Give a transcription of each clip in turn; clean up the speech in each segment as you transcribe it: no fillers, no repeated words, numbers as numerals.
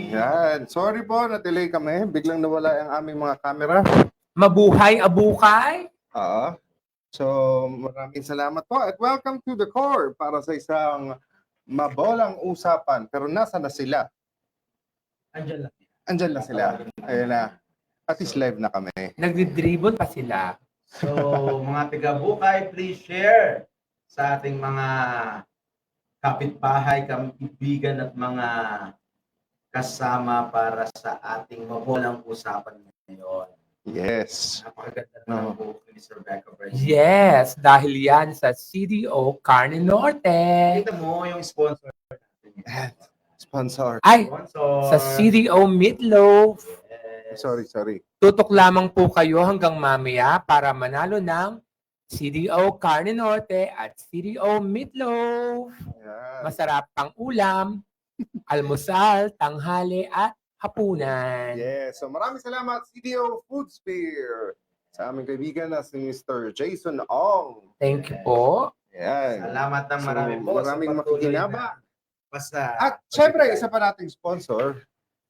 Yan. Sorry po, na-delay kami. Biglang nawala ang aming mga camera. Mabuhay, abukay. Oo. So, maraming salamat po. At welcome to the core para sa isang mabolang usapan. Pero nasa na sila? Andyan na sila. Ayun na. At least live na kami. Nagdi-dribble pa sila. So, mga taga-Bukay, please share sa ating mga kapitbahay, kaibigan at mga kasama para sa ating mabolang usapan ngayon. Yes. Napakaganda na ng buhok ni Sir Becca Bryce. Yes, dahil yan sa CDO Carne Norte. Kita mo yung sponsor natin. Sponsor. Ay, Sponsor. sa CDO Meatloaf. Yes. Sorry. Tutok lamang po kayo hanggang mamaya para manalo ng CDO Carne Norte at CDO Meatloaf. Yan. Masarap pang ulam, almusal, tanghali at hapunan. Yes. So maraming salamat CDO Food Spear sa aming kaibigan na si Mr. Jason Ong. Thank you po. Yan. Salamat ng marami So, po. sa maraming patuloy makikinabang. na basta. At syempre, isa pa nating sponsor,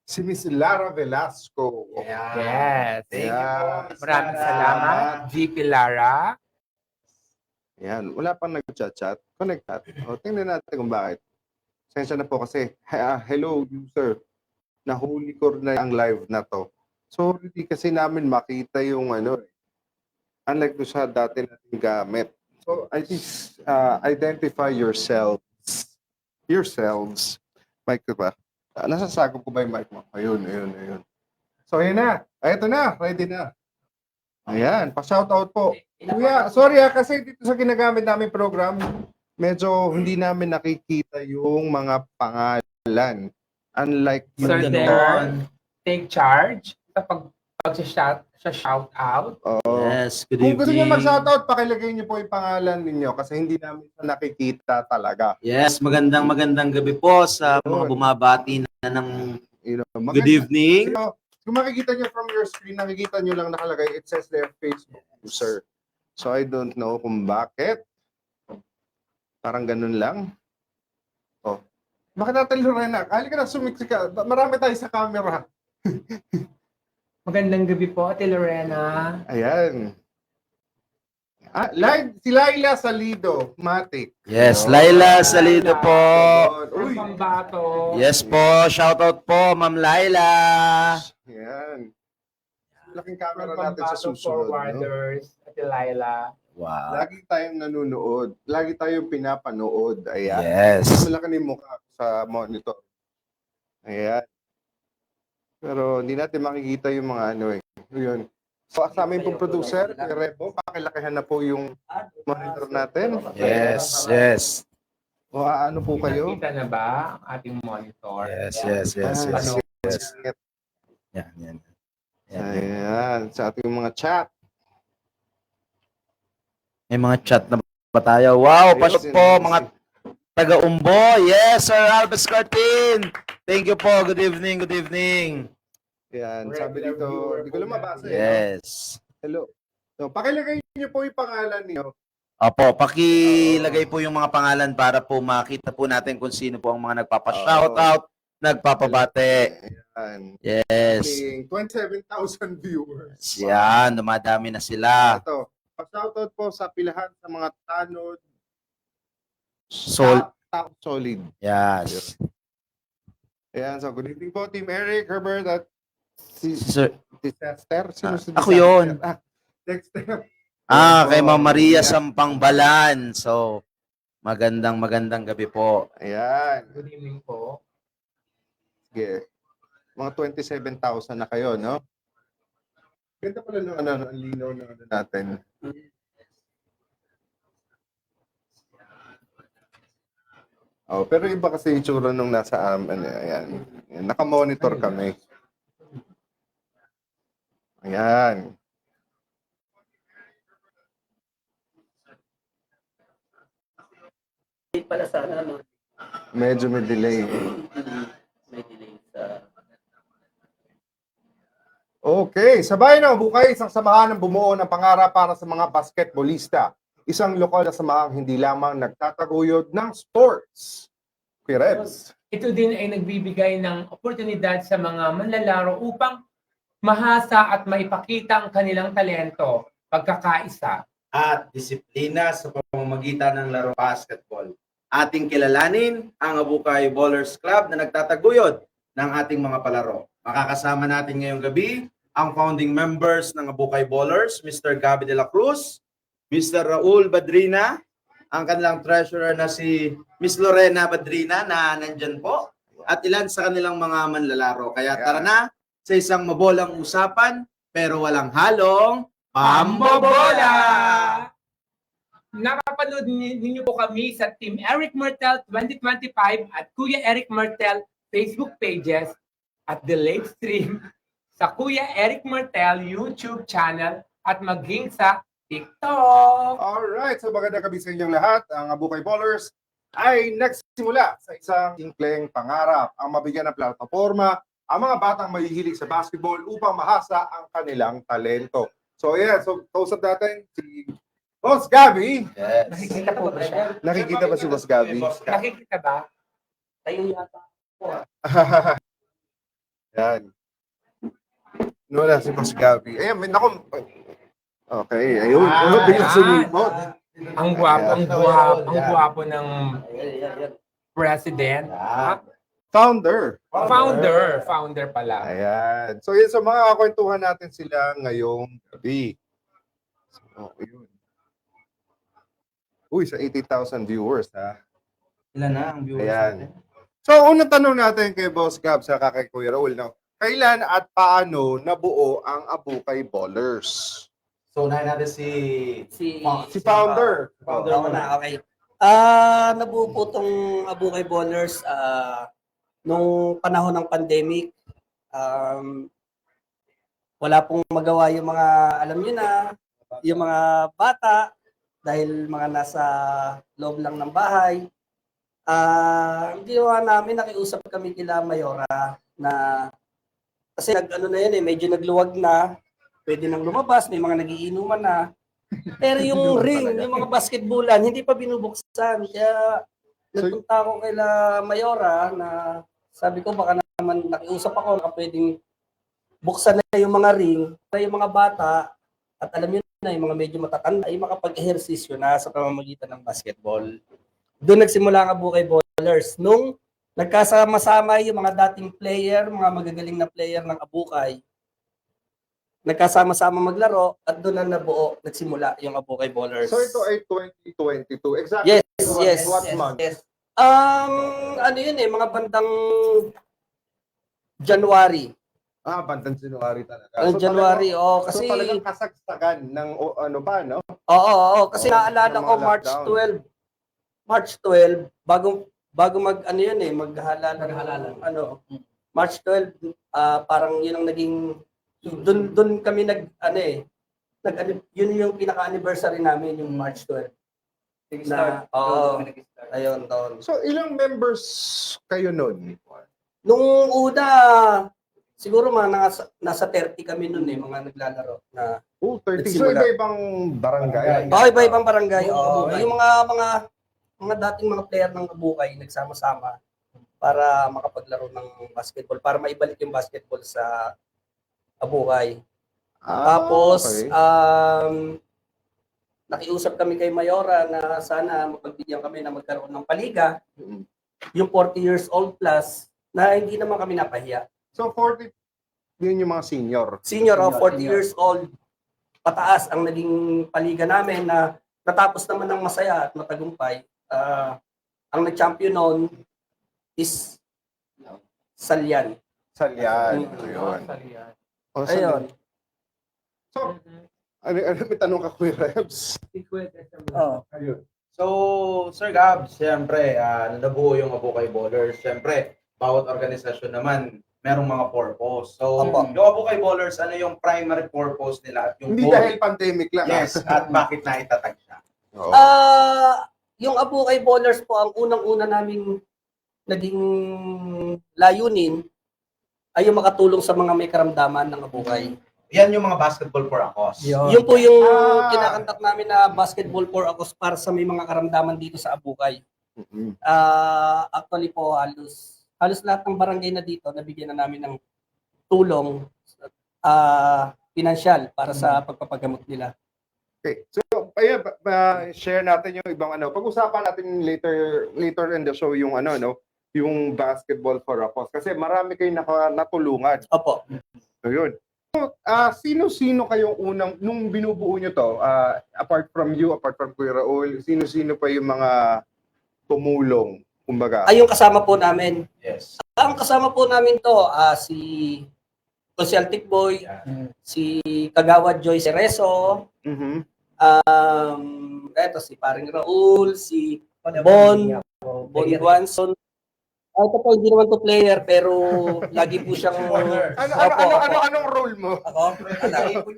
si Miss Lara Velasco. Yes. Thank you Yeah. po. Miss Maraming Lara. salamat, GP Lara. Yan, wala pang nag-chat-chat. Connect natin. O, tingnan natin kung bakit. Sensya na po kasi, hello user, nahuli ko na ang live na to. So, hindi kasi namin makita yung unlike to sa dati nating gamit. So, I think, identify yourselves. Mic ko ba? Nasasagop ko ba yung mic mo? Ayun. So, ayan na. Ito na. Ready na. Ayan. Pa-shoutout po. Kuya, sorry kasi dito sa ginagamit namin program, medyo hindi namin nakikita yung mga pangalan. Unlike Sir yung Darren, take charge sa shout out. Yes, good Kung gusto evening. niyo mag-shoutout, pakilagay niyo po yung pangalan ninyo kasi hindi namin nakikita talaga. Yes, magandang gabi po sa mga bumabati na ng good evening. So, kung makikita niyo from your screen, nakikita niyo lang nakalagay, it says there Facebook user. So I don't know kung bakit. Parang ganun lang. Oh. Bakit natin, Lorena? Halika na, sumiksi ka. Marami tayo sa camera. Magandang gabi po, Ate Lorena. Ayan. Si Laila Salido, Matic. Yes, Laila Salido po. Uy. Pambato. Yes po, shoutout po, Ma'am Laila. Ayan. Laking camera From natin sa Pambato susunod. No? Forwarders, Ate Laila. Wow. Lagi tayong nanonood. Lagi tayong pinapanood. Ayan. Yes. Malaki na yung mukha sa monitor. Ayan. Pero hindi natin makikita yung mga Yun. So, sa aming pong producer, kay Rebo, pakilakihan na po yung monitor natin. Yes. O ano po kayo? Nakita na ba ang ating monitor? Yes. Ano? Yan. Ayan. Sa ating mga chat. May mga chat na ba tayo? Wow, pasok po mga taga-Umbo. Yes, Sir Albus Cartin. Thank you po. Good evening. Ayan. Sabi dito, hindi ko lang mabasa. Yes. Hello. So, pakilagay niyo po yung pangalan niyo. Opo, pakilagay po yung mga pangalan para po makita po natin kung sino po ang mga nagpapa-shoutout, nagpapabate. Ayan. Yes. 27,000 viewers. Yan, dumadami na sila. Ito. Pa-shoutout po sa pilahan sa mga tanod. Solid. Yes. Ayan. So, good evening po, Team Eric, Herbert, at si Sir, Dexter. Sino si ako Dexter? yun. Dexter. kay Ma'am Maria Sampangbalan. So, magandang gabi po. Ayan. Good evening po. Sige. Mga 27,000 na kayo, no? Ganda pala ng ang linaw na natin. Oh, pero iba kasi yung tsura nung nasa ayan. Naka-monitor kami. Ayan. Pala sana, no? Medyo may delay. May delay sa... Okay, sabay na Bukay, isang samahan ng bumuo ng pangarap para sa mga basketballista. Isang lokal na samahang hindi lamang nagtataguyod ng sports. Kuya Rebs. ito din ay nagbibigay ng oportunidad sa mga manlalaro upang mahasa at maipakita ang kanilang talento, pagkakaisa. At disiplina sa pamamagitan ng laro basketball. Ating kilalanin ang Abukay Ballers Club na nagtataguyod ng ating mga palaro. Makakasama natin ngayong gabi ang founding members ng Abukay Ballers, Mr. Gabby de la Cruz, Mr. Raul Badrina, ang kanilang treasurer na si Miss Lorena Badrina na nandyan po, at ilan sa kanilang mga manlalaro. Kaya tara na sa isang mabolang usapan pero walang halong Pambobola! Nakapanood ninyo po kami sa Team Eric Martel 2025 at Kuya Eric Martel Facebook pages at the live stream sa Kuya Eric Martel YouTube channel at maging sa TikTok. Alright, so magandang gabi sa inyong lahat. Ang Abukay Ballers ay nagsimula sa isang simpleng pangarap, ang mabigyan ng plataforma ang mga batang mahihilig sa basketball upang mahasa ang kanilang talento. So yeah, so kausap natin si Boss Gabby. Yes. Nakikita po ba siya? Nakikita ba si Boss Gabby? Nakikita ba? Tayo yata. Yan. Wala si Boss Gabby. Ayan, may naku. Okay, ayun. Ano biglang sumipot? Ang gwapo ng Ayan. president. Founder. Founder pala. Ayan. So yun, so mga kakwentuhan natin sila ngayong gabi. So, yun. Uy, sa 80,000 viewers, ha? Ilan na ang viewers Ayan. natin? So, unang tanong natin kay Boss Gab sa kay Kuya Raul, no? Kailan at paano nabuo ang Abukay Ballers? So, unahin natin si Founder. Founder Ako muna. na, okay. Nabuo po tong Abukay Ballers nung panahon ng pandemic. Wala pong magawa yung mga, alam nyo na, yung mga bata, dahil mga nasa loob lang ng bahay. Ang ginawa namin, nakiusap kami kila Mayora na, kasi ano na yun medyo nagluwag na, pwede nang lumabas, may mga nagiinuman na. Pero yung ring, yung mga basketballan, hindi pa binubuksan. Kaya nagpunta ako kay Mayora na sabi ko baka naman nakiusap ako na pwedeng buksan na yung mga ring para yung mga bata at alam niyo na yung mga medyo matatanda ay makapag-ehersisyo na sa pamamagitan ng basketball. Doon nagsimula ang Abukay Ballers. Nung nagkasama-sama yung mga dating player, mga magagaling na player ng Abukay, nagkasama-sama maglaro at doon na nabuo, nagsimula yung Abukay Ballers. So, ito ay 2022. Exactly. Yes. What month? Yes. Ano yun mga bandang January. Bandang January talaga. January, kasi... So, talagang kasagsagan ng ano ba, no? Oo, kasi naalala ng ko mga March lockdown. 12, bago mag, ano yun maghalalan, March 12, parang yun ang naging, doon kami yun yung pinaka-anniversary namin, yung March 12. Ayun, doon. So, ilang members kayo nun? Nung una, siguro nasa 30 kami noon mga naglalaro na. Oh, 30. So, Nagsimula. iba-ibang barangay. Iba-ibang barangay. Yung mga dating mga player ng Abukay nagsama-sama para makapaglaro ng basketball, para maibalik yung basketball sa Abukay. Tapos, okay. nakiusap kami kay Mayora na sana mapagbigyan kami na magkaroon ng paliga, Mm. yung 40 years old plus, na hindi naman kami napahiya. So, 40, yun yung mga senior. Senior of 40 years old, pataas ang naging paliga namin na natapos naman ng masaya at matagumpay. Ang nag-champion noon is Salyan. Salyan. Ayun. Oh, Ayun. So, ano may tanong ka, Kuya Rebs? Ayun. So, Sir Gab, siyempre, nabuo yung Abukay Ballers. Siyempre, bawat organisasyon naman, merong mga purpose. So, Opo. yung Abukay Ballers, ano yung primary purpose nila at yung Hindi goal? dahil pandemic lang. Yes, at bakit naitatag siya? Oo. Yung Abukay Ballers po, ang unang-una naming naging layunin ay yung makatulong sa mga may karamdaman ng Abukay. Yan yung mga basketball for a cause. Yun po yung kinakantak namin na basketball for a cause para sa may mga karamdaman dito sa Abukay. Mm-mm. Actually po, halos halos lahat ng barangay na dito, nabigyan na namin ng tulong pinansyal para sa pagpapagamot nila. Okay. So, ayan, share natin yung ibang ano. Pag-usapan natin later in the show yung ano, no? Yung basketball for a cause. Kasi marami kayong natulungan. Opo. So, yun. So, sino-sino kayong unang, nung binubuo nyo to, apart from you, apart from Kuya Raul, sino-sino pa yung mga tumulong, kumbaga? Ay, yung kasama po namin. Yes. Ang kasama po namin to, si Celtic Boy, si Kagawad Joy Cerezo, Mhm. eto si Paring Raul, si Bon Guanson. Ito po, hindi naman to player, pero lagi po siyang... Anong role mo?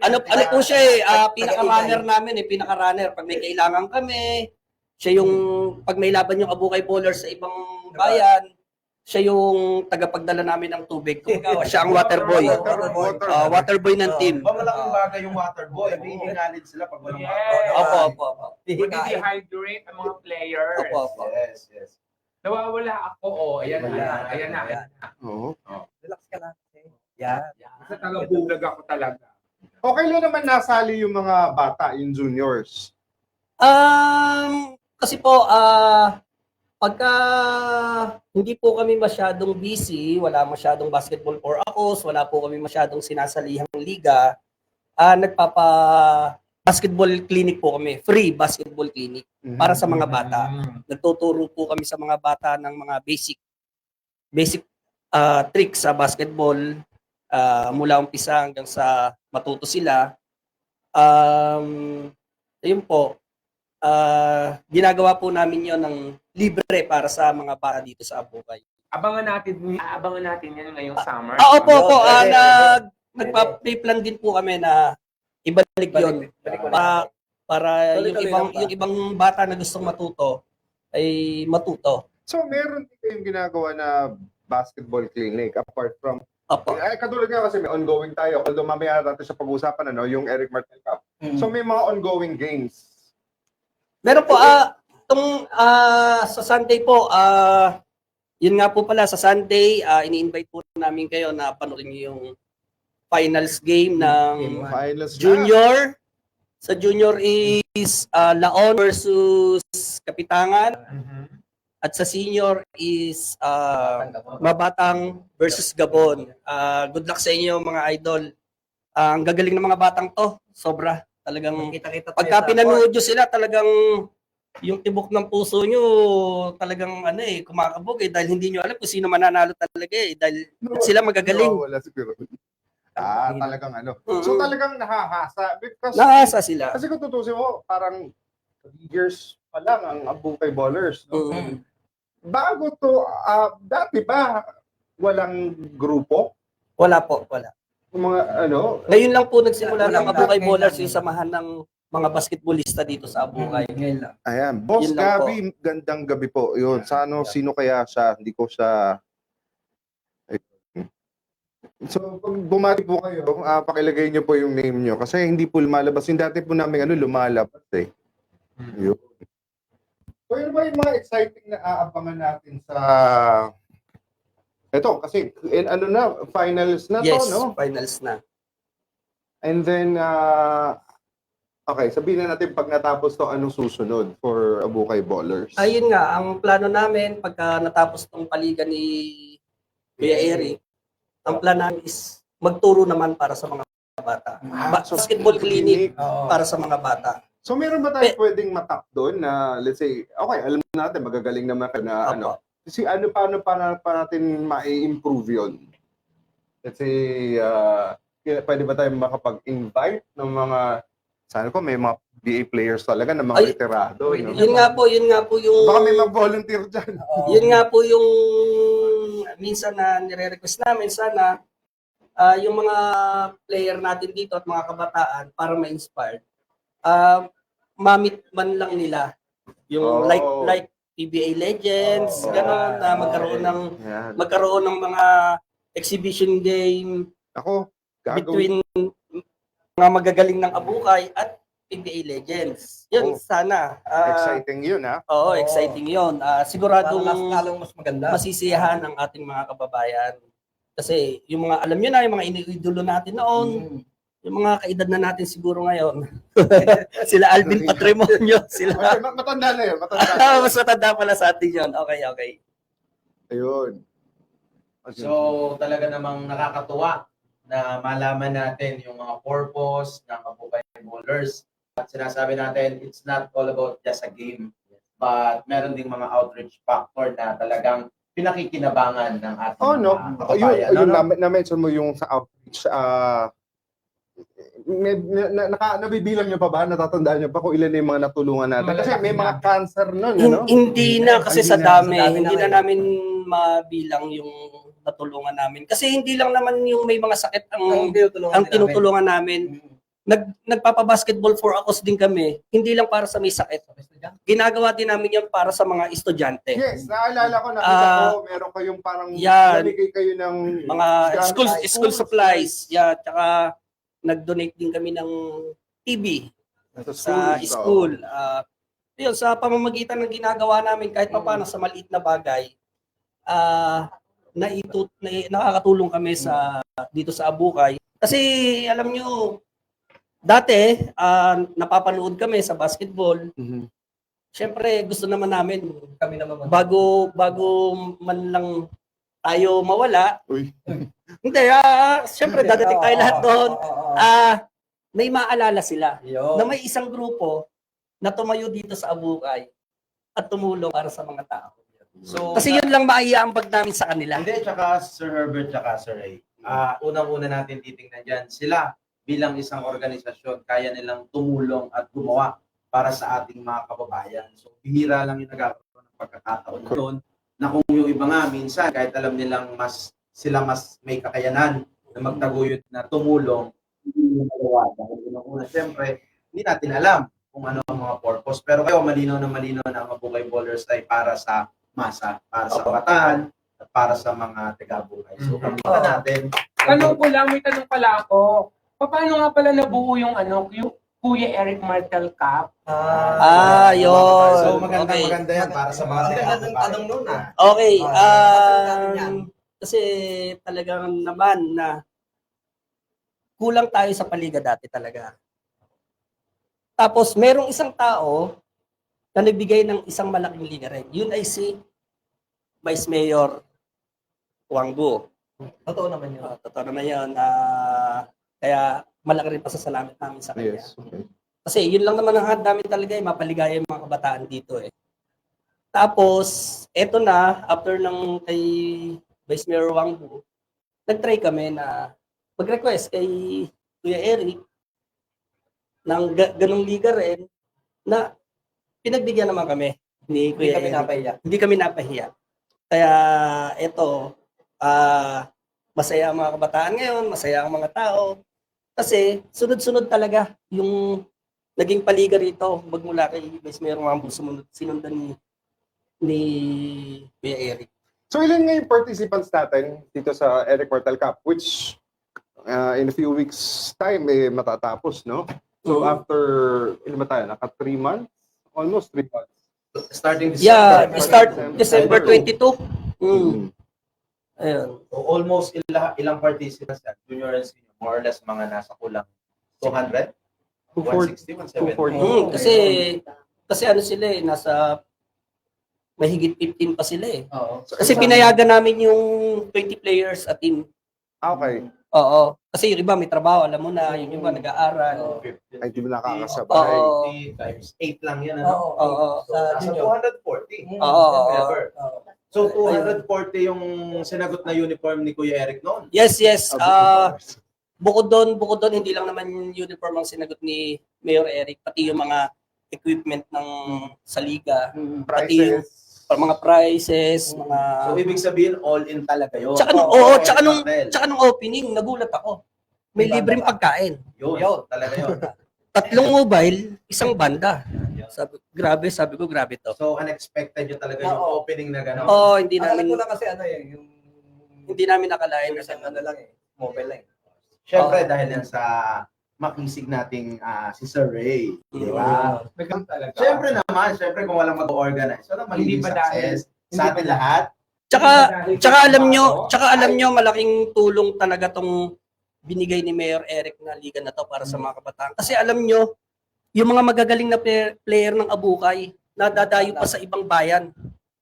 Ano po siya pinaka-runner namin pinaka-runner. Pag may kailangan kami, siya yung, pag may laban yung Abukay Bowlers sa ibang bayan, siya yung tagapagdala namin ng tubig. Kumbaga, siya ang water boy. Water boy ng team. Malaking bagay yung water boy. Hihingalin sila pag walang Yes. water. Opo. Mag-dehydrate ang mga players. Opo. Yes. Nawawala ako. Ayan na. Oo. Relax ka lang. Yan. Sa tagabulag ako talaga. Okay lang naman nasali yung mga bata, yung juniors. Kasi po, pagka hindi po kami masyadong busy, wala masyadong basketball for acos, wala po kami masyadong sinasalihang liga, basketball clinic po kami, free basketball clinic para sa mga bata. Nagtuturo po kami sa mga bata ng mga basic tricks sa basketball, mula umpisa hanggang sa matuto sila. Ayun po, ginagawa po namin yon ng libre para sa mga bata dito sa Abukay. Abangan natin yan ngayong summer. Opo, nagpa-pre-plan din po kami na ibalik yon para yung ibang bata na gustong matuto ay matuto. So, meron din kayong ginagawa na basketball clinic apart from... Opo. Katulad nga kasi may ongoing tayo. Although mamaya natin sa pag-usapan, yung Eric Martel Cup. So, may mga ongoing games. Meron po, sa Sunday po, yun nga po pala, sa Sunday, ini-invite po namin kayo na panoorin niyo yung finals game ng Finals na. junior. Sa junior is Laon versus Kapitangan. At sa senior is Mabatang versus Gabon. Good luck sa inyo mga idol. Ang gagaling ng mga batang to, sobra. Talagang pagka pinanood nyo sila, talagang yung tibok ng puso nyo, talagang kumakabog dahil hindi nyo alam kung sino mananalo talaga dahil sila magagaling. Wala siguro. Talagang So talagang nahahasa. Nahasa sila. Kasi kung tutusin mo, parang years pa lang ang Abukay Ballers. No? Bago to, dati ba walang grupo? Wala po, wala. Mga Ngayon lang po nagsimula ng Abukay Bowlers yung samahan ng mga basketballista dito sa Abukay. Ayan, Boss Yun lang Gabi, gandang gabi po. Yun, sino kaya siya? Hindi ko siya... So, pag bumati po kayo, pakilagay niyo po yung name niyo. Kasi hindi po lumalabas. Yung dati po namin lumalabas Yun. So, yun ba yung mga exciting na aabangan natin sa... Ito, kasi finals na Yes, to, no? finals na. And then, okay, sabihin na natin pag natapos to, anong susunod for Abukay Ballers? Ayun nga, ang plano namin pagka natapos tong paligan ni Kuya Eric, ang plano namin is magturo naman para sa mga bata. So Basketball clinic para sa mga bata. So meron ba tayo pwedeng matap doon na, let's say, okay, alam natin, magagaling naman ka na kasi paano pa natin ma-improve yun? Let's say, pwede ba tayo makapag-invite ng mga, sana ko may mga BA players talaga na mga retirado. No? Yun nga po yung... Baka may mag-volunteer dyan. Yun nga po yung minsan na nire-request namin, sana yung mga player natin dito at mga kabataan para ma-inspire, mamit man lang nila yung like PBA Legends, gano'n, na magkaroon ng mga exhibition game Ako, between mga magagaling ng Abukay at PBA Legends. Yun, Oh. sana. Exciting yun, ha? Oo, Oo. exciting yun. Siguradong Lalong mas maganda. masisiyahan ang ating mga kababayan. Kasi yung mga, alam nyo na, yung mga iniidolo natin noon, yung mga kaedad na natin siguro ngayon, sila Alvin Patrimonio, sila, Okay, matanda na yun. Matanda na yun. mas matanda pala sa atin yun. Okay, okay. Ayun. So talaga namang nakakatuwa na malaman natin yung mga purpose ng Abukay Bowlers. At sinasabi natin, it's not all about just a game, but meron ding mga outreach factor na talagang pinakikinabangan ng ating Oh, no. mga kababayan. Yun, No? na-mention mo yung sa outreach. Nabibilang nyo pa ba? Natatandaan nyo pa kung ilan yung mga natulungan natin? Kasi may mga cancer nun, ano? Hindi na kasi Hindi sa na, dami, sa dami hindi na na ngayon. namin mabilang yung natulungan namin. Kasi hindi lang naman yung may mga sakit ang tinutulungan namin. Nagpapa-basketball for a cause din kami. Hindi lang para sa may sakit. Ginagawa din namin yan para sa mga estudyante. Yes, naalala ko, nakita ko, meron kayong parang yan. namigay kayo ng Mga school supplies. Yeah, tsaka nag-donate din kami ng TV sa school. Yun, sa pamamagitan ng ginagawa namin, kahit pa paano sa maliit na bagay, nakakatulong kami dito sa Abukay. Kasi alam nyo, dati, napapanood kami sa basketball. Mhm. Siyempre, gusto naman namin, Kami naman. bago man lang tayo mawala, Uy. hindi, siyempre, dadating tayo lahat doon. May maalala sila na may isang grupo na tumayo dito sa Abukay at tumulong para sa mga tao. So, Kasi yun lang maiaambag namin sa kanila. hindi, tsaka Sir Herbert, tsaka Sir Ray. Unang-una natin titingnan dyan, sila bilang isang organisasyon, kaya nilang tumulong at gumawa para sa ating mga kababayan. So, bihira lang yung nagkakaroon ng pagkakataon doon na kung yung iba nga, minsan, kahit alam nilang sila mas may kakayanan na magtaguyod na tumulong, hindi nila magawa. Dahil unang-una, siyempre, hindi natin alam kung ano ang mga purpose. Pero kayo, malinaw na ang Abukay Bowlers ay para sa masa, para sa kabataan, at para sa mga taga-Abukay. So, kapita natin. Tanong ko lang, may tanong pala ako. Paano nga pala nabuo yung yung Kuya Eric Martel Cup? Yun. So, maganda Okay. yan para sa mga Magandang tanong nun, Okay, natin yan. kasi talagang naman na kulang tayo sa paliga dati talaga. Tapos merong isang tao na nagbigay ng isang malaking liga rin. Yun ay si Vice Mayor Wangbu. Totoo naman yun. Totoo naman yun. Kaya malaki rin pasasalamat namin sa kanya. Yes, okay. Kasi yun lang naman ang hand namin talaga mapaligaya yung mga kabataan dito Tapos, eto na, after ng kay Vice Mayor Wangbu, nag-try kami na mag-request kay Kuya Eric ng ganong liga rin na pinagbigyan naman kami ni Hindi Kuya kami Eric. napahiya. Hindi kami napahiya. Kaya eto, masaya ang mga kabataan ngayon, masaya ang mga tao. Kasi sunod-sunod talaga yung naging paliga rito magmula kay Vice Mayor Wangbu, sinundan ni Kuya Eric. So ilan nga yung participants natin dito sa Eric Martel Cup, which in a few weeks time matatapos, no? So after, ilan ba tayo? Naka 3 months? Almost 3 months. Starting this Yeah, December. start December 22. Ayun. So, almost ilang participants yan? Junior and senior, more or less mga nasa kulang 200? 160, 170? Kasi ano sila nasa mahigit 15 pa sila Oo. Kasi pinayagan namin yung 20 players at team. Okay. Oo. Kasi yung iba may trabaho, alam mo na, yung iba nag-aaral. 50, Ay, di mo nakakasabay. Oo. 50 times 8 lang yan. Ano? Oo. So, nasa 240. Oo. Ever. So, 240 yung sinagot na uniform ni Kuya Eric noon. Yes. Bukod doon, hindi lang naman yung uniform ang sinagot ni Mayor Eric, pati yung mga equipment ng sa liga, pati yung Prices. mga prizes, mga So, ibig sabihin, all-in talaga yun. Tsaka nung, Oo, tsaka nung opening, nagulat ako. May libreng pagkain. Yun, talaga yun. 3 mobile, isang banda. Sabi ko, grabe to. So, unexpected yun talaga yung Oo. opening na gano'n. Oo, hindi Alam namin ko na kasi yung hindi namin nakalain isang ano lang mobile lang. Siyempre, Oo. dahil yan sa makisig nating si Sir Ray. Di ba? Maganda talaga. Siyempre kung walang mag-organize, walang Hindi magiging ba dahil- success sa atin lahat. Tsaka alam nyo malaking tulong talaga tong binigay ni Mayor Eric na liga na to para sa mga kabataan. Kasi alam nyo, yung mga magagaling na player ng Abukay, nadadayo pa sa ibang bayan.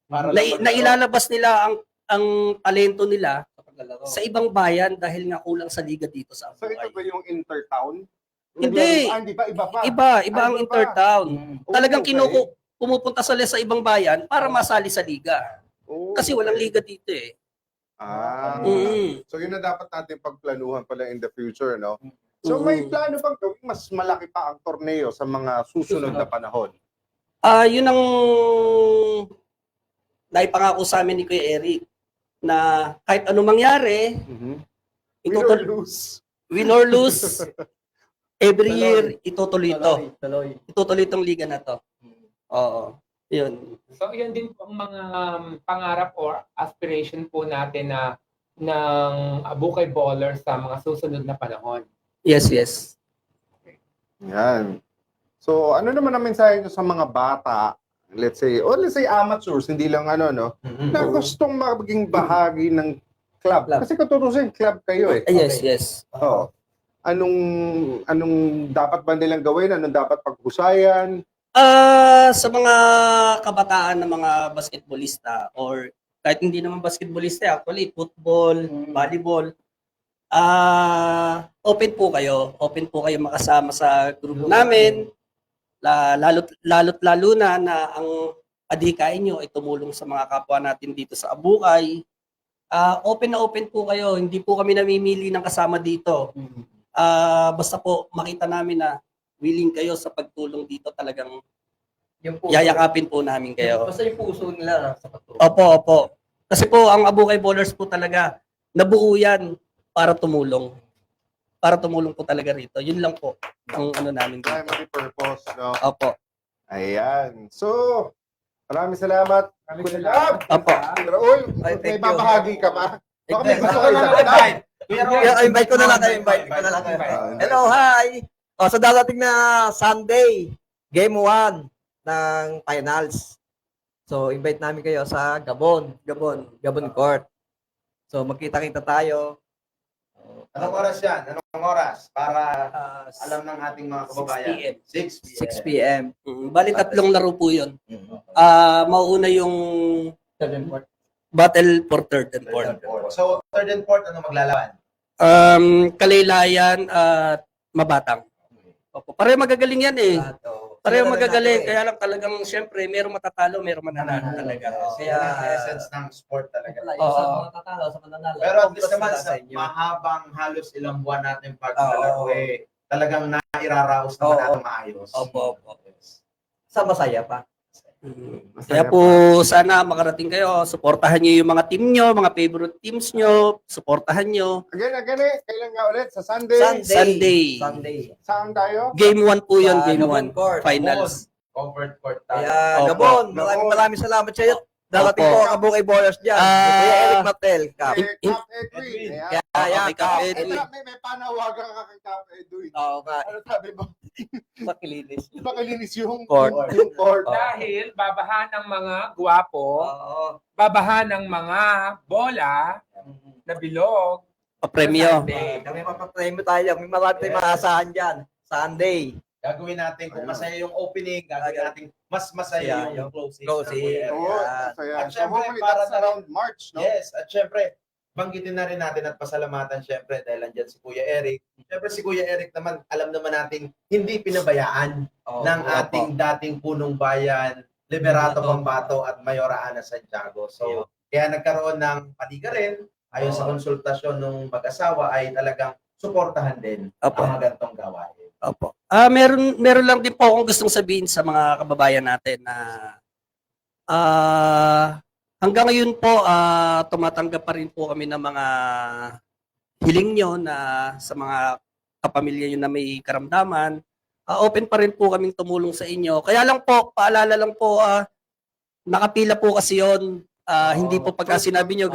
Para Na ilalabas nila ang talento nila sa ibang bayan dahil nga kulang sa liga dito sa So ito Abukay. ba yung intertown? Hindi. Hindi ba? Iba pa. Iba ang Iba pa. intertown. Talagang Okay. pumupunta sila sa ibang bayan para masali sa liga. Oh, Kasi walang liga dito eh. So yun na dapat natin pagplanuhan pala in the future, no? So Mm. may plano bang gawing mas malaki pa ang torneo sa mga susunod na panahon? Yun ang naipangako sa amin ni Kuya Eric na kahit anong mangyari, Win or lose. win or lose, every year itutuloy ito. Tuloy. Itutuloy itong liga na to. Oo. Yun. So, yan din po ang mga pangarap or aspiration po natin na ng Abukay Ballers sa mga susunod na panahon. Yes, yes. Yan. So ano naman ang mensahe nyo sa mga bata, let's say amateurs, hindi lang no, na gustong maging bahagi ng club. Club. Kasi katutusin, club kayo eh. Yes, yes. Oo. Anong dapat ba nilang gawin? Anong dapat paghusayan? Sa mga kabataan na mga basketballista or kahit hindi naman basketballista, actually, football, volleyball, open po kayo. Open po kayo makasama sa grupo namin. Lalo na ang adhikain nyo ay tumulong sa mga kapwa natin dito sa Abukay. Open na open po kayo. Hindi po kami namimili ng kasama dito. Basta po makita namin na willing kayo sa pagtulong dito, talagang Yung puso. yayakapin po namin kayo. Basta yung puso nila sa pagtulong. Opo. Kasi po, ang Abukay Ballers po talaga, nabuo yan para tumulong. Para tumulong po talaga rito. Yun lang po ang namin dito. Primary purpose, no? Opo. Ayan. So, maraming salamat. Kuya Gab. Opo. Raul, Ay, may thank you. babahagi ka ba? Baka may gusto ka Kuya lang Roy, invite. Kuya Roy, Invite ko na lang kayo. Invite ko na lang kayo. Hello, hi! Sa dadating na Sunday, Game 1 ng finals. So, invite namin kayo sa Gabon Court. So, magkita-kita tayo. Anong oras yan? Anong oras? Para alam 6 ng ating mga kababayan. 6 6 p.m. 6 p.m. Bali, tatlong laro po yun. Mauuna yung Court. battle for third and fourth. So, third and fourth, ano maglalaban? Kalaylayan at Mabatang. Opo. Pareho magagaling yan eh. Pareho magagaling. Kaya lang talagang siyempre, merong matatalo, merong mananalo talaga. Kaya ang essence ng sport talaga. Oo. Sa matatalo, sa mananalo. Pero at least naman sa inyo. mahabang halos ilang buwan natin paglalaro talagang nairaraos naman Oo. natin maayos. Opo. Sa masaya pa. Kaya po sana makarating kayo, suportahan niyo yung mga team niyo, mga favorite teams niyo, suportahan niyo. Again, kailan nga ulit? Sa Sunday? Sunday. Saan tayo? Game 1 po yun, Sa game Gabon 1. Court. Finals. Covered court tayo. Kaya, Opo. Gabon, maraming salamat sa iyo. Darating Opo. po ang Abukay Ballers dyan. Kuya Eric Martel. Kap. Cap Edwin. Ayan. Kaya, Okay, Kap Kap. Edwin. May panawagan ka kay Cap Edwin. Oo nga. Ano sabi mo? Makilinis. Pakilinis yung Court. Yung court. Dahil babahan ng mga gwapo, Oo. babahan ng mga bola na bilog. Papremyo. Sunday. Kami mapapremyo tayo. May marami tayong maasahan dyan. Sunday. Gagawin natin kung masaya yung opening, gagawin natin mas masaya yung closing. Closing. Oo, Ayan. saya. At So syempre, hopefully para that's na rin- around March, no? Yes, at syempre, banggitin na rin natin at pasalamatan syempre dahil andyan si Kuya Eric. Syempre si Kuya Eric naman, alam naman natin, hindi pinabayaan Oo. ng ating dating punong bayan, Liberato Pambato at Mayora Ana Santiago. So, kaya nagkaroon ng paligarin, ayon sa konsultasyon ng mag-asawa ay talagang suportahan din Opo. ang mga gantong gawain. Opo. Meron lang din po akong gustong sabihin sa mga kababayan natin na hanggang ngayon po tumatanggap pa rin po kami ng mga hiling nyo na sa mga kapamilya nyo na may karamdaman. Open pa rin po kaming tumulong sa inyo. Kaya lang po, paalala lang po, nakapila po kasi yun. Hindi po pagka sinabi nyo,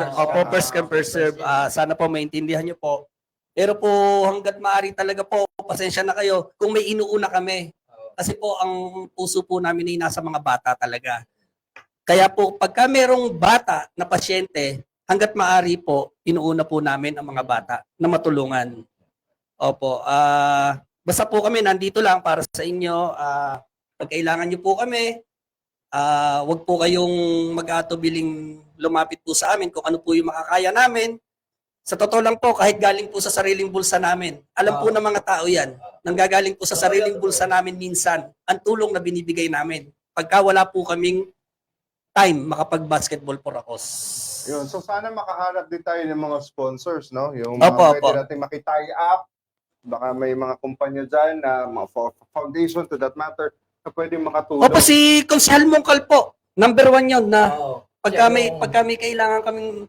first come, first serve. Sana po maintindihan nyo po. Pero po hangga't maaari talaga po, pasensya na kayo kung may inuuna kami. Kasi po ang puso po namin ay nasa mga bata talaga. Kaya po pagka merong bata na pasyente, hangga't maaari po, inuuna po namin ang mga bata na matulungan. Opo. Basta po kami nandito lang para sa inyo. Pag kailangan niyo po kami, wag po kayong mag-atubiling lumapit po sa amin kung ano po yung makakaya namin. Sa totoo lang po, kahit galing po sa sariling bulsa namin, alam po ng mga tao yan, nanggagaling po sa sariling bulsa namin minsan, ang tulong na binibigay namin. Pagka wala po kaming time makapag-basketball for a cause. Yun. So sana makahanap din tayo ng mga sponsors, no? Yung Opo, mga opo. pwede natin makitie up. Baka may mga kumpanya dyan na mga foundation to that matter na pwede makatulong. Opo, si Konsehal Mongkal po, number 1 yun na Oo. pagka may kailangan kaming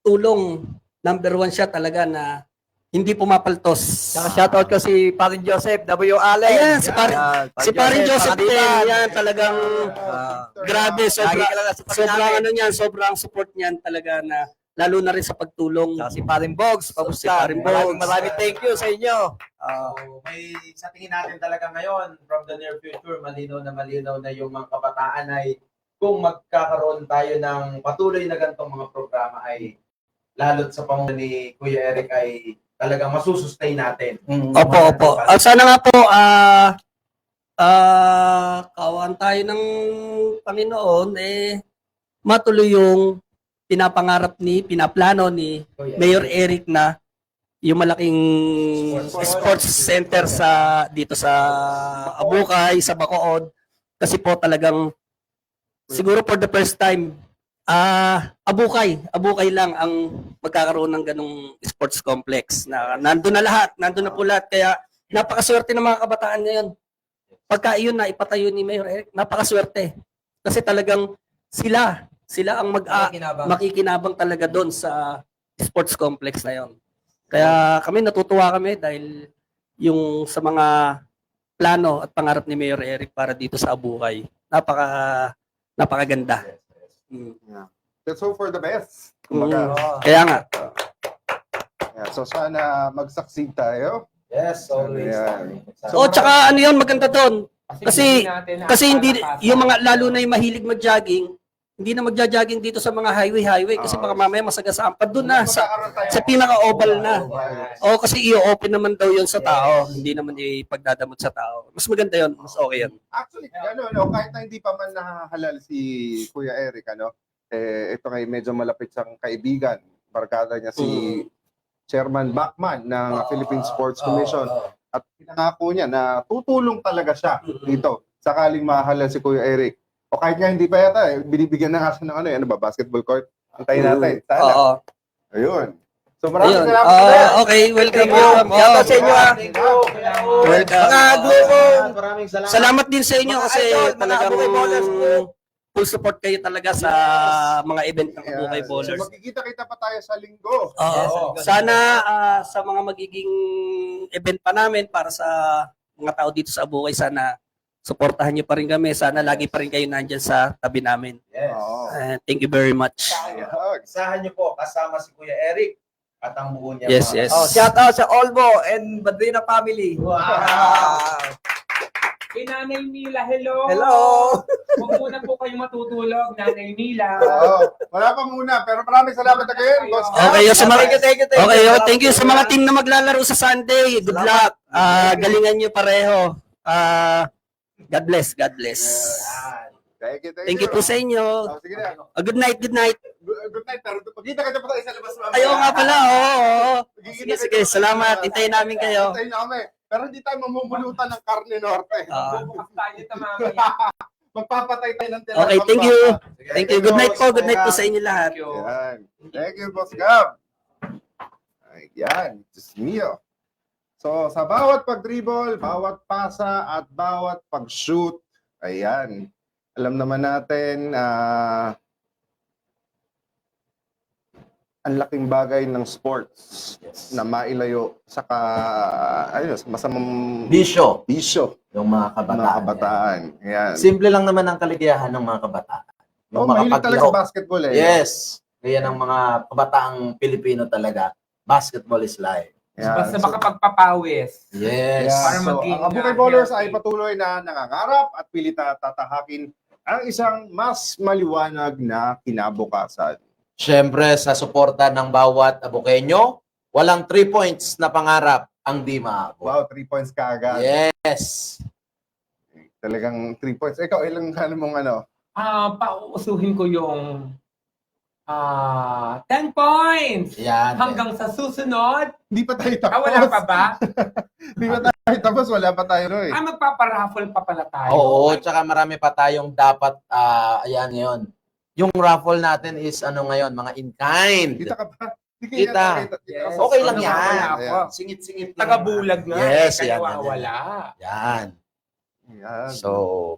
tulong, number 1 siya talaga na hindi pumapaltos. Saka shoutout ko si Parin Joseph, W. Allen. Ayan, si Parin- Yan, Si Parin Joseph din, Pangaliban. yan talagang grabe, Lagi sobrang kilala sa sobrang namin. ano niyan, sobrang support niyan talaga na lalo na rin sa pagtulong. Saka si Parin Bogs, Si pamusta? Parin Bogs. Maraming thank you sa inyo. So, may sa tingin natin talaga ngayon, from the near future, malinaw na yung mga kabataan ay kung magkakaroon tayo ng patuloy na ganitong mga programa ay lalo't sa pamumuno ni Kuya Eric ay talagang masusustain natin. Opo, opo. Sana nga po kawan tayo ng Panginoon matuloy yung pinaplano ni Mayor Eric na yung malaking sports center dito sa Abukay, sa Bacood. Kasi po talagang siguro for the first time Abukay lang ang magkakaroon ng ganong sports complex na nandun na po lahat. Kaya napakaswerte ng mga kabataan ngayon. Pagka iyon na ipatayo ni Mayor Eric, napakaswerte. Kasi talagang sila ang makikinabang talaga doon sa sports complex na yon. Kaya natutuwa kami dahil yung sa mga plano at pangarap ni Mayor Eric para dito sa Abukay, napakaganda. Let's hope for the best. Kumbaga. Kaya nga. Yeah, so sana mag-succeed tayo. Yes, always. Ayan. Tsaka ano yun, maganda doon. Kasi hindi, nakakasa. yung mga, lalo na yung mahilig mag-jogging, hindi na magja-jogging dito sa mga highway, kasi baka mamaya masagasaan pa doon na, sa pinaka-oval na. Kasi i-open naman daw yun sa tao, hindi naman ipagdadamot sa tao. Mas maganda yun, mas okay yun. Actually, kahit na hindi pa man nahahalal si Kuya Eric, ito ngay medyo malapit siyang kaibigan. Barkada niya si Chairman Bachman ng Philippine Sports Commission. At pinangako niya na tutulong talaga siya dito sakaling mahalal si Kuya Eric. O kahit nga hindi pa yata, binibigyan na nga siya ng basketball court. Antayin natin. Sana. Oo. Ayun. So maraming Ayun. salamat. Kuya. Okay, welcome. Shoutout sa inyo. Thank you. Welcome. Mga globong. Maraming salamat. Salamat din sa inyo kasi Mga idol, mga talagang Abukay Ballers. full support kayo talaga sa mga event ng Abukay Ayan. Ballers. So magkikita-kita pa tayo sa linggo. Oo. Sana sa mga magiging event pa namin para sa mga tao dito sa Abukay, sana suportahan niyo pa rin kami. Sana lagi pa rin kayo nandyan sa tabi namin. Yes. Oo. Thank you very much. Isahan niyo po kasama si Kuya Eric at ang buo niya. Yes, yes. Shoutout sa Olmo and Badrina family. Wow. Kay Nanay Mila, hello! Hello. Huwag muna po kayo matutulog, Nanay Mila. Oo. Wala pa muna, pero maraming salamat again, Boss. Okay, sa mga Thank you. Okay, thank you sa mga team na maglalaro sa Sunday. Good luck. Galingan niyo pareho. God bless. God bless. Thank you po sa inyo. Oh, sige na. Good night. Good night, pero magkita kita pa tayo sa labas mamaya. Ayaw nga pala. Oo. Sige. Salamat. Hintayin namin kayo. Hintayin niyo kami. Pero hindi tayo mamumulutan ng Carne Norte. Bubukas tayo ito mamaya. Magpapatay tayo ng Okay, thank you. Thank you. Good night po. Good night po sa inyo lahat. Thank you. Ayan. Thank you, Boss Gab. Ayan. Diyos mio. So, sa bawat pag-dribble, bawat pasa, at bawat pag-shoot, ayan. Alam naman natin, ang laking bagay ng sports na mailayo sa masamang Bisyo bisyo ng mga ng mga kabataan. Ayan. Simple lang naman ang kaligayahan ng mga kabataan. Oh, mahilig talaga sa basketball eh. Yes. Kaya ng mga kabataang Pilipino talaga, basketball is life. Yan. Basta So, makapagpapawis. Yes. yeah, Para so, maging, ang Abukay Ballers healthy. ay patuloy na nangangarap at pilit na tatahakin ang isang mas maliwanag na kinabukasan. Siyempre, sa suporta ng bawat Abukenyo, walang 3 points na pangarap ang di maabot. Wow, 3 points ka agad. Yes. Talagang 3 points. Ikaw, ilang mong ano? Pauusuhin ko yung 10 points. Yan. Hanggang sa susunod. Hindi pa tayo tapos. Wala pa ba? Hindi pa tayo tapos. Wala pa tayo. No, eh. Magpaparaffle pa pala tayo. Oo, tsaka marami pa tayong dapat, ayan ngayon. Yung raffle natin is ano ngayon, mga in-kind. Kita ka ba? Hindi Kita. Yes. Okay lang Ano, yan. wala ako. Singit-singit lang. Taga-bulag nga. Yes, kaya yan, yan, wala. Yan. Yan. So,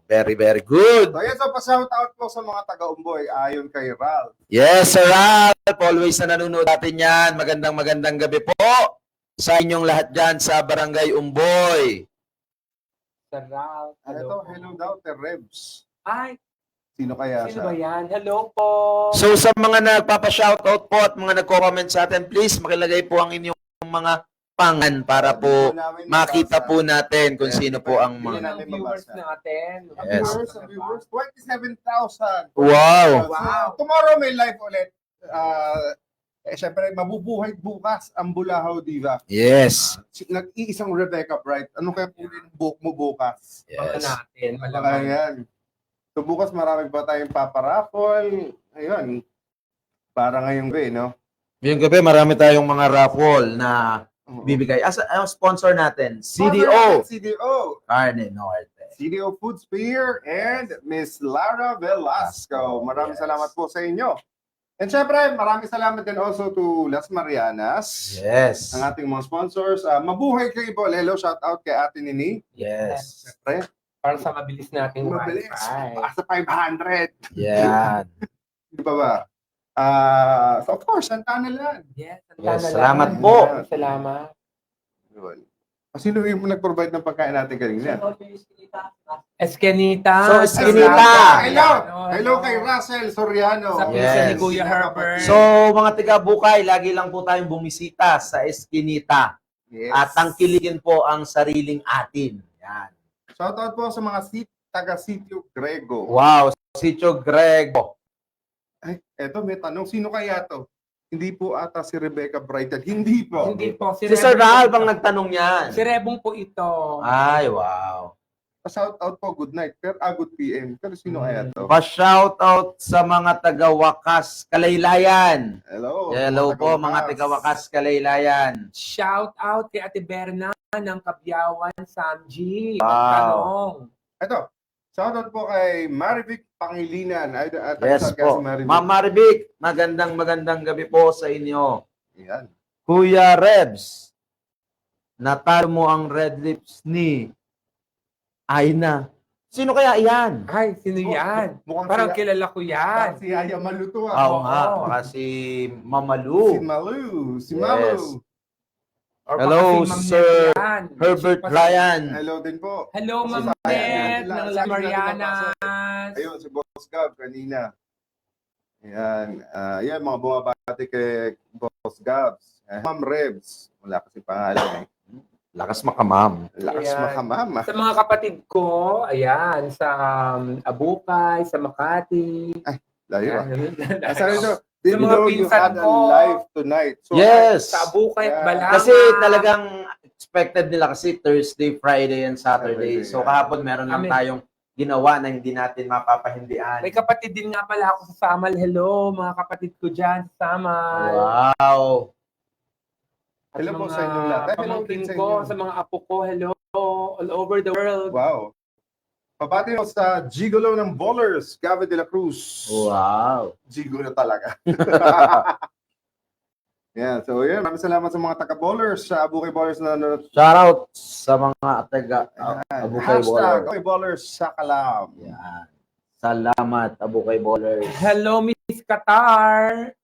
very, very good. So, ayan, so pa-shout out po sa mga taga-Umboy ayon kay Ral. Yes, Sir Ralph. Always na nanonood natin yan. Magandang gabi po sa inyong lahat dyan sa Barangay Umboy. Sarap. Ito, hello daw, Rebs. Ay, Sino kaya sino ba siya? yan? Hello po. So, sa mga nagpapa-shoutout po at mga nagko-comment sa atin, please makilagay po ang inyong mga pangan para po makita po natin kung sino po ang Yun mga... ang viewers natin. Yes. Ang viewers, 27,000. Wow! Wow. Tomorrow may live ulit. Syempre, mabubuhay bukas ang Bulahaw Diva. Yes. Nag-iisang Rebecca Bright. Ano kaya po yung book mo bukas? Mga Yes. natin. Malamang. Ayan. So bukas marami pa tayong paparaffle. Ayun. Para ngayong gabi, no? Ngayong gabi, marami tayong mga raffle na bibigay. As ang sponsor natin, CDO. CDO. Carne Norte. CDO Food Spear and Miss Lara Velasco. Maraming Yes. salamat po sa inyo. And syempre, maraming salamat din also to Las Marianas. Yes. Ang ating mga sponsors. Mabuhay kayo po. Hello, shout out kay Ate Nini. Yes. Syempre, Para sa mabilis nating mabilis. wifi. Sa 500. Yan. Di ba ba? So of course, Santana lang. Yes. Yes, salamat salamat po. Salamat. Yun. Sino yung nag-provide ng pagkain natin kanina? Eskenita. So, Eskenita. Hello! Hello kay Russell Soriano. Sa pizza Yes. ni Kuya Herbert. So, mga tiga-bukay, lagi lang po tayong bumisita sa Eskinita Yes. at tangkilikin po ang sariling atin. Yan. Shoutout po sa mga taga-Sitio Grego. Wow, Sitio Grego. Ay, eto may tanong, sino kaya to? Hindi po ata si Rebecca Brighton. Hindi po. Hindi po. Si Sir Rebong Rahal po bang ito. nagtanong yan? Si Rebong po ito. Ay, wow. Shoutout po, good night. Pero good PM. Pero sino kaya to? Pa-shoutout sa mga taga-Wakas Kalaylayan. Hello. Hello po, mga taga-Wakas Kalaylayan. Shout out kay Ate Berna ng Kabyawan, Samji. Wow. Magtanong. Ito. Shoutout po kay Marivic Pangilinan. Yes po. Ma'am Maribik, magandang gabi po sa inyo. Yan. Kuya Rebs, natalo mo ang red lips ni Aina. Sino kaya iyan? Ay, sino yan? Mukhang Parang si, kilala ko yan. si Aya Maluto. Oo Oo. nga, baka si Mamalu. Si Malu. Si Yes. Malu. Or baka Hello, si Ma'am Sir Net yan. Herbert Si- Ryan. Hello din po. Hello, Ma'am Si Net Sayang. ng Sila- La sila Marianas. Ayun, si Boss Gab kanina. Yan. Yan, mga bumabati kay Boss Gabs. Ma'am Rebs. Wala kasi pangalan eh. Lakas makamam. Lakas Ayan. makamama. Sa mga kapatid ko, ayan, sa Abukay, sa Makati. Layo ah. Ayan. Sabi nyo, Sa didn't mga know you pinsan had a ko. live tonight. So, Yes. Sa Abukay at Yeah. Balanga. Kasi talagang expected nila kasi Thursday, Friday, and Saturday. Saturday, So yeah. kahapon meron lang Amen. tayong ginawa na hindi natin mapapahindian. May kapatid din nga pala ako sa Samal. Hello, mga kapatid ko dyan sa Samal. Wow. At Hello po mga sa inyong lahat. Hello pamangkin din sa ko, inyo. sa mga apo ko, hello, all over the world. Wow. Papati mo sa Gigolo ng Bowlers, Gavin de la Cruz. Wow. Gigolo talaga. Yeah, so yan. Maraming salamat sa mga taga-bowlers, sa Abukay Bowlers na nanonood. Shoutout sa mga taga Abukay Hashtag Bowlers. Abukay Bowlers sa Kalam. Yan. Salamat, Abukay Bowlers. Hello, Miss Qatar.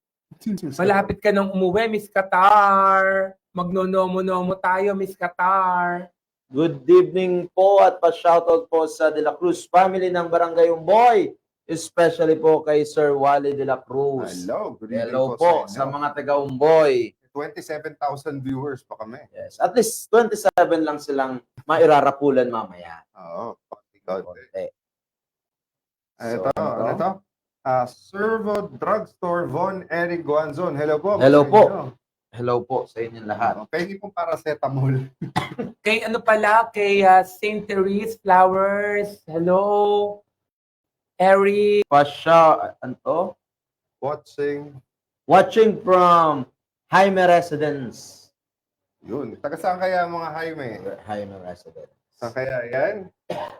Malapit ka nang umuwi, Miss Qatar. Magnonomo-nomo tayo, Miss Qatar. Good evening po at pa-shoutout po sa De La Cruz family ng Barangay Umboy. Especially po kay Sir Wally De La Cruz. Hello, good evening Hello po sa inyo. mga taga-Umboy. 27,000 viewers pa kami. Yes. At least 27 lang silang mairarapulan mamaya. Oo. Konti. Konti. Ito, So, ano to? Servo Drugstore Von Eric Guanzon. Hello po. Hello sa po. inyo. Hello po sa inyong lahat. Pengi pong paracetamol. Kay ano pala, kay St. Therese Flowers. Hello. Eric. Pasha, ano? Watching from Jaime Residence. Yun. Taga saan kaya mga Jaime? Jaime Residence. Saan kaya yan?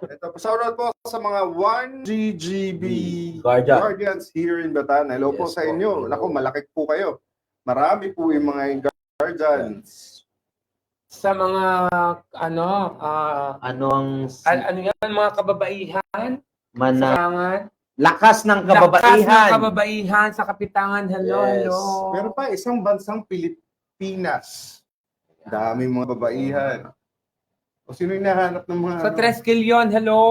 Ito, shoutout po sa mga 1GGB Guardians here in Batan. Hello po Yes sa po. inyo. Naku, malaki po kayo. Marami po yung mga Guardians. Sa mga, ano, Ano ang ano yan, mga kababaihan? mana Kapitangan? lakas ng Lakas ng kababaihan? kababaihan sa Kapitangan. Hello, Yes. hello. Meron pa isang bansang Pilipinas. Daming mga babaihan. O sino yung nahanap ng mga... Sa Tres Quillion, hello.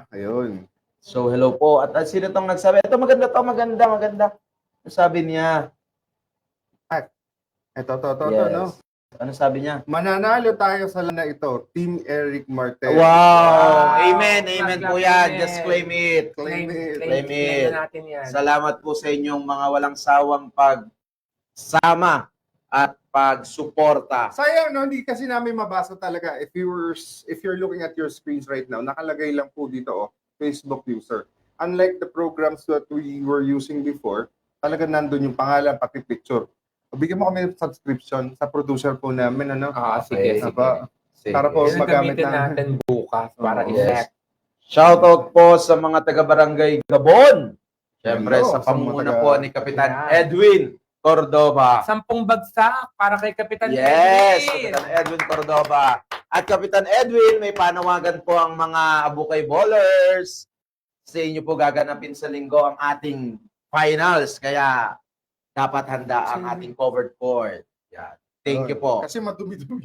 Ayun. So hello po. At sino tong nagsabi? Ito maganda to, maganda. Sabi niya. Ito, Yes. no? Ano sabi niya? Mananalo tayo sa lana ito. Team Eric Martel. Wow! Wow. Amen po yan. Just claim it. Claim it. Claim it. na natin yan. Salamat po sa inyong mga walang sawang pagsama at pagsuporta. Sayang, no? Hindi kasi namin mabasa talaga. If you're looking at your screens right now, nakalagay lang po dito, Facebook user. Unlike the programs that we were using before, talaga nandun yung pangalan, pati picture. Bigyan mo kami ng subscription sa producer po namin, ano? Sige, Okay. sige. Apa, Sige. para po Yan ang magamit gamitin namin. natin bukas para Oo. i-check. Shoutout po sa mga taga-barangay Gabon. Siyempre, Hello, sa sa mga pamumuno taga- po ni Kapitan Yan. Edwin Cordova. 10 bagsak para kay Kapitan Yes, Edwin. Kapitan Edwin Cordova. At Kapitan Edwin, may panawagan po ang mga Abukay Ballers. Sa inyo po gaganapin sa linggo ang ating finals. Kaya dapat handa ang ating covered court. Yan. Thank you po. Kasi madumi daw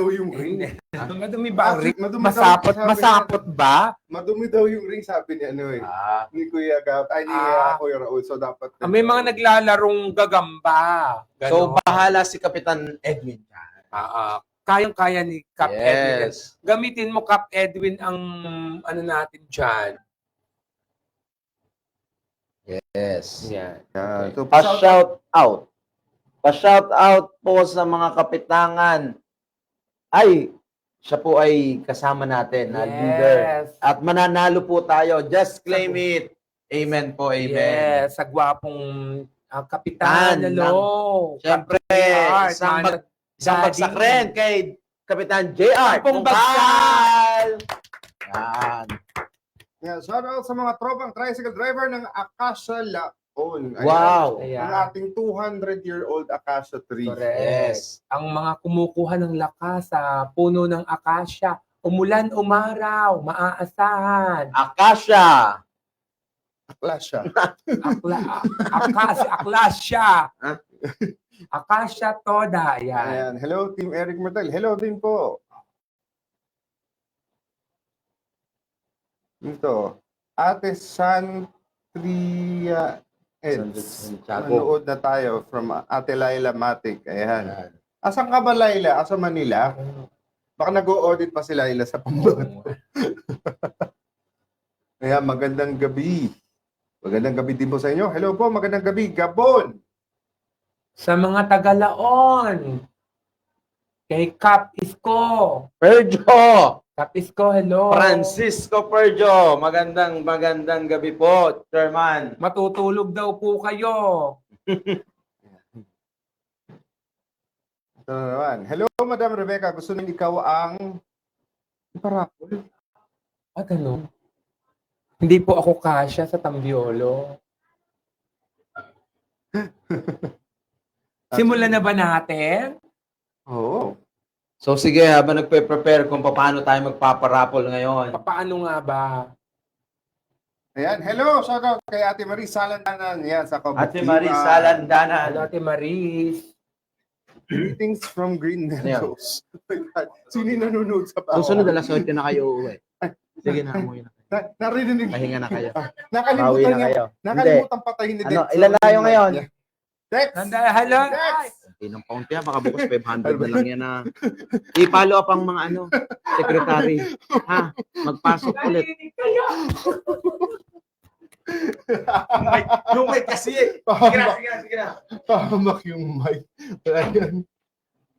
yung ring. Madumi ba ang ring? Madumi Masapot, daw, sabi masapot ba? niya. Madumi daw yung ring, sabi ni ano eh. Ah, Ni Kuya Gab, ay ni Kuya Raul. So dapat... May mga naglalarong gagamba. so, Ganon. bahala si Kapitan Edwin. Kayang-kaya ni Cap Edwin. Yes. Gamitin mo, Cap Edwin, ang ano natin dyan. Yes. Yan. Yeah. So, Pa-shout out. Pa-shout out po sa mga kapitangan. Ay, siya po ay kasama natin na leader. Yes. At mananalo po tayo. Just claim it. Amen po, amen. Yes. Sa gwapong kapitan. Tan Hello. Siyempre, JR, isang Daddy. bagsak rin kay Kapitan JR. Sampung Bungkal! Yan. yeah, shout out sa mga tropang tricycle driver ng Acacia Laon. Ayan. Wow. Ayan. Ang ating 200-year-old Acacia tree. Correct. Yes. Ang mga kumukuha ng lakas sa puno ng akasya. Umulan, umaraw, maaasahan. Acacia. Acacia. Akasya. Huh? Akasya toda. Yan. Ayan. Hello, Team Eric Martel. Hello din po. Ito. Ate Santria Eds. Santiago. Nanood na tayo from Ate Laila Matic. Ayan. Yan. Asan ka ba, Laila? Asa Manila? Baka nag-o-audit pa si Laila sa Pambangan. Ayan, magandang gabi. Magandang gabi din po sa inyo. Hello po, magandang gabi. Gabon! Sa mga Tagalaon. Kay Cap Isko. Perjo. Cap Isko, hello. Francisco Perjo. Magandang gabi po, Chairman. Matutulog daw po kayo. Ito na naman. Hello, Madam Rebecca. Gusto nang ikaw ang parapol. Ganun. Hindi po ako kasya sa Tambiolo. Simulan na ba natin? Oo. So sige, habang nagpe-prepare kung paano tayo magpaparapol ngayon. Paano nga ba? Ayan, hello. Shout out kay Ate Marie Salandanan. Yan, sa Kabukima. Ate Marie Salandanan. Ano, Ate Maris? Greetings from Green Meadows. Sino yung nanonood sa Susunod alas 8 na kayo uuwi. Sige na, umuwi na. Narinig. Pahinga na kayo. Bawi Nakalimutan na niya. kayo. Nakalimutan patayin ni Ano, Dex. ilan na kayo ngayon? Dex! Hello? Dex! konti ng kaunti. Baka bukas 500 na lang yan na. I-follow up ang mga secretary. Ha? Magpasok ulit. Narinig kayo. Yung mic kasi eh. Sige na. Pahamak yung mic. Ayan.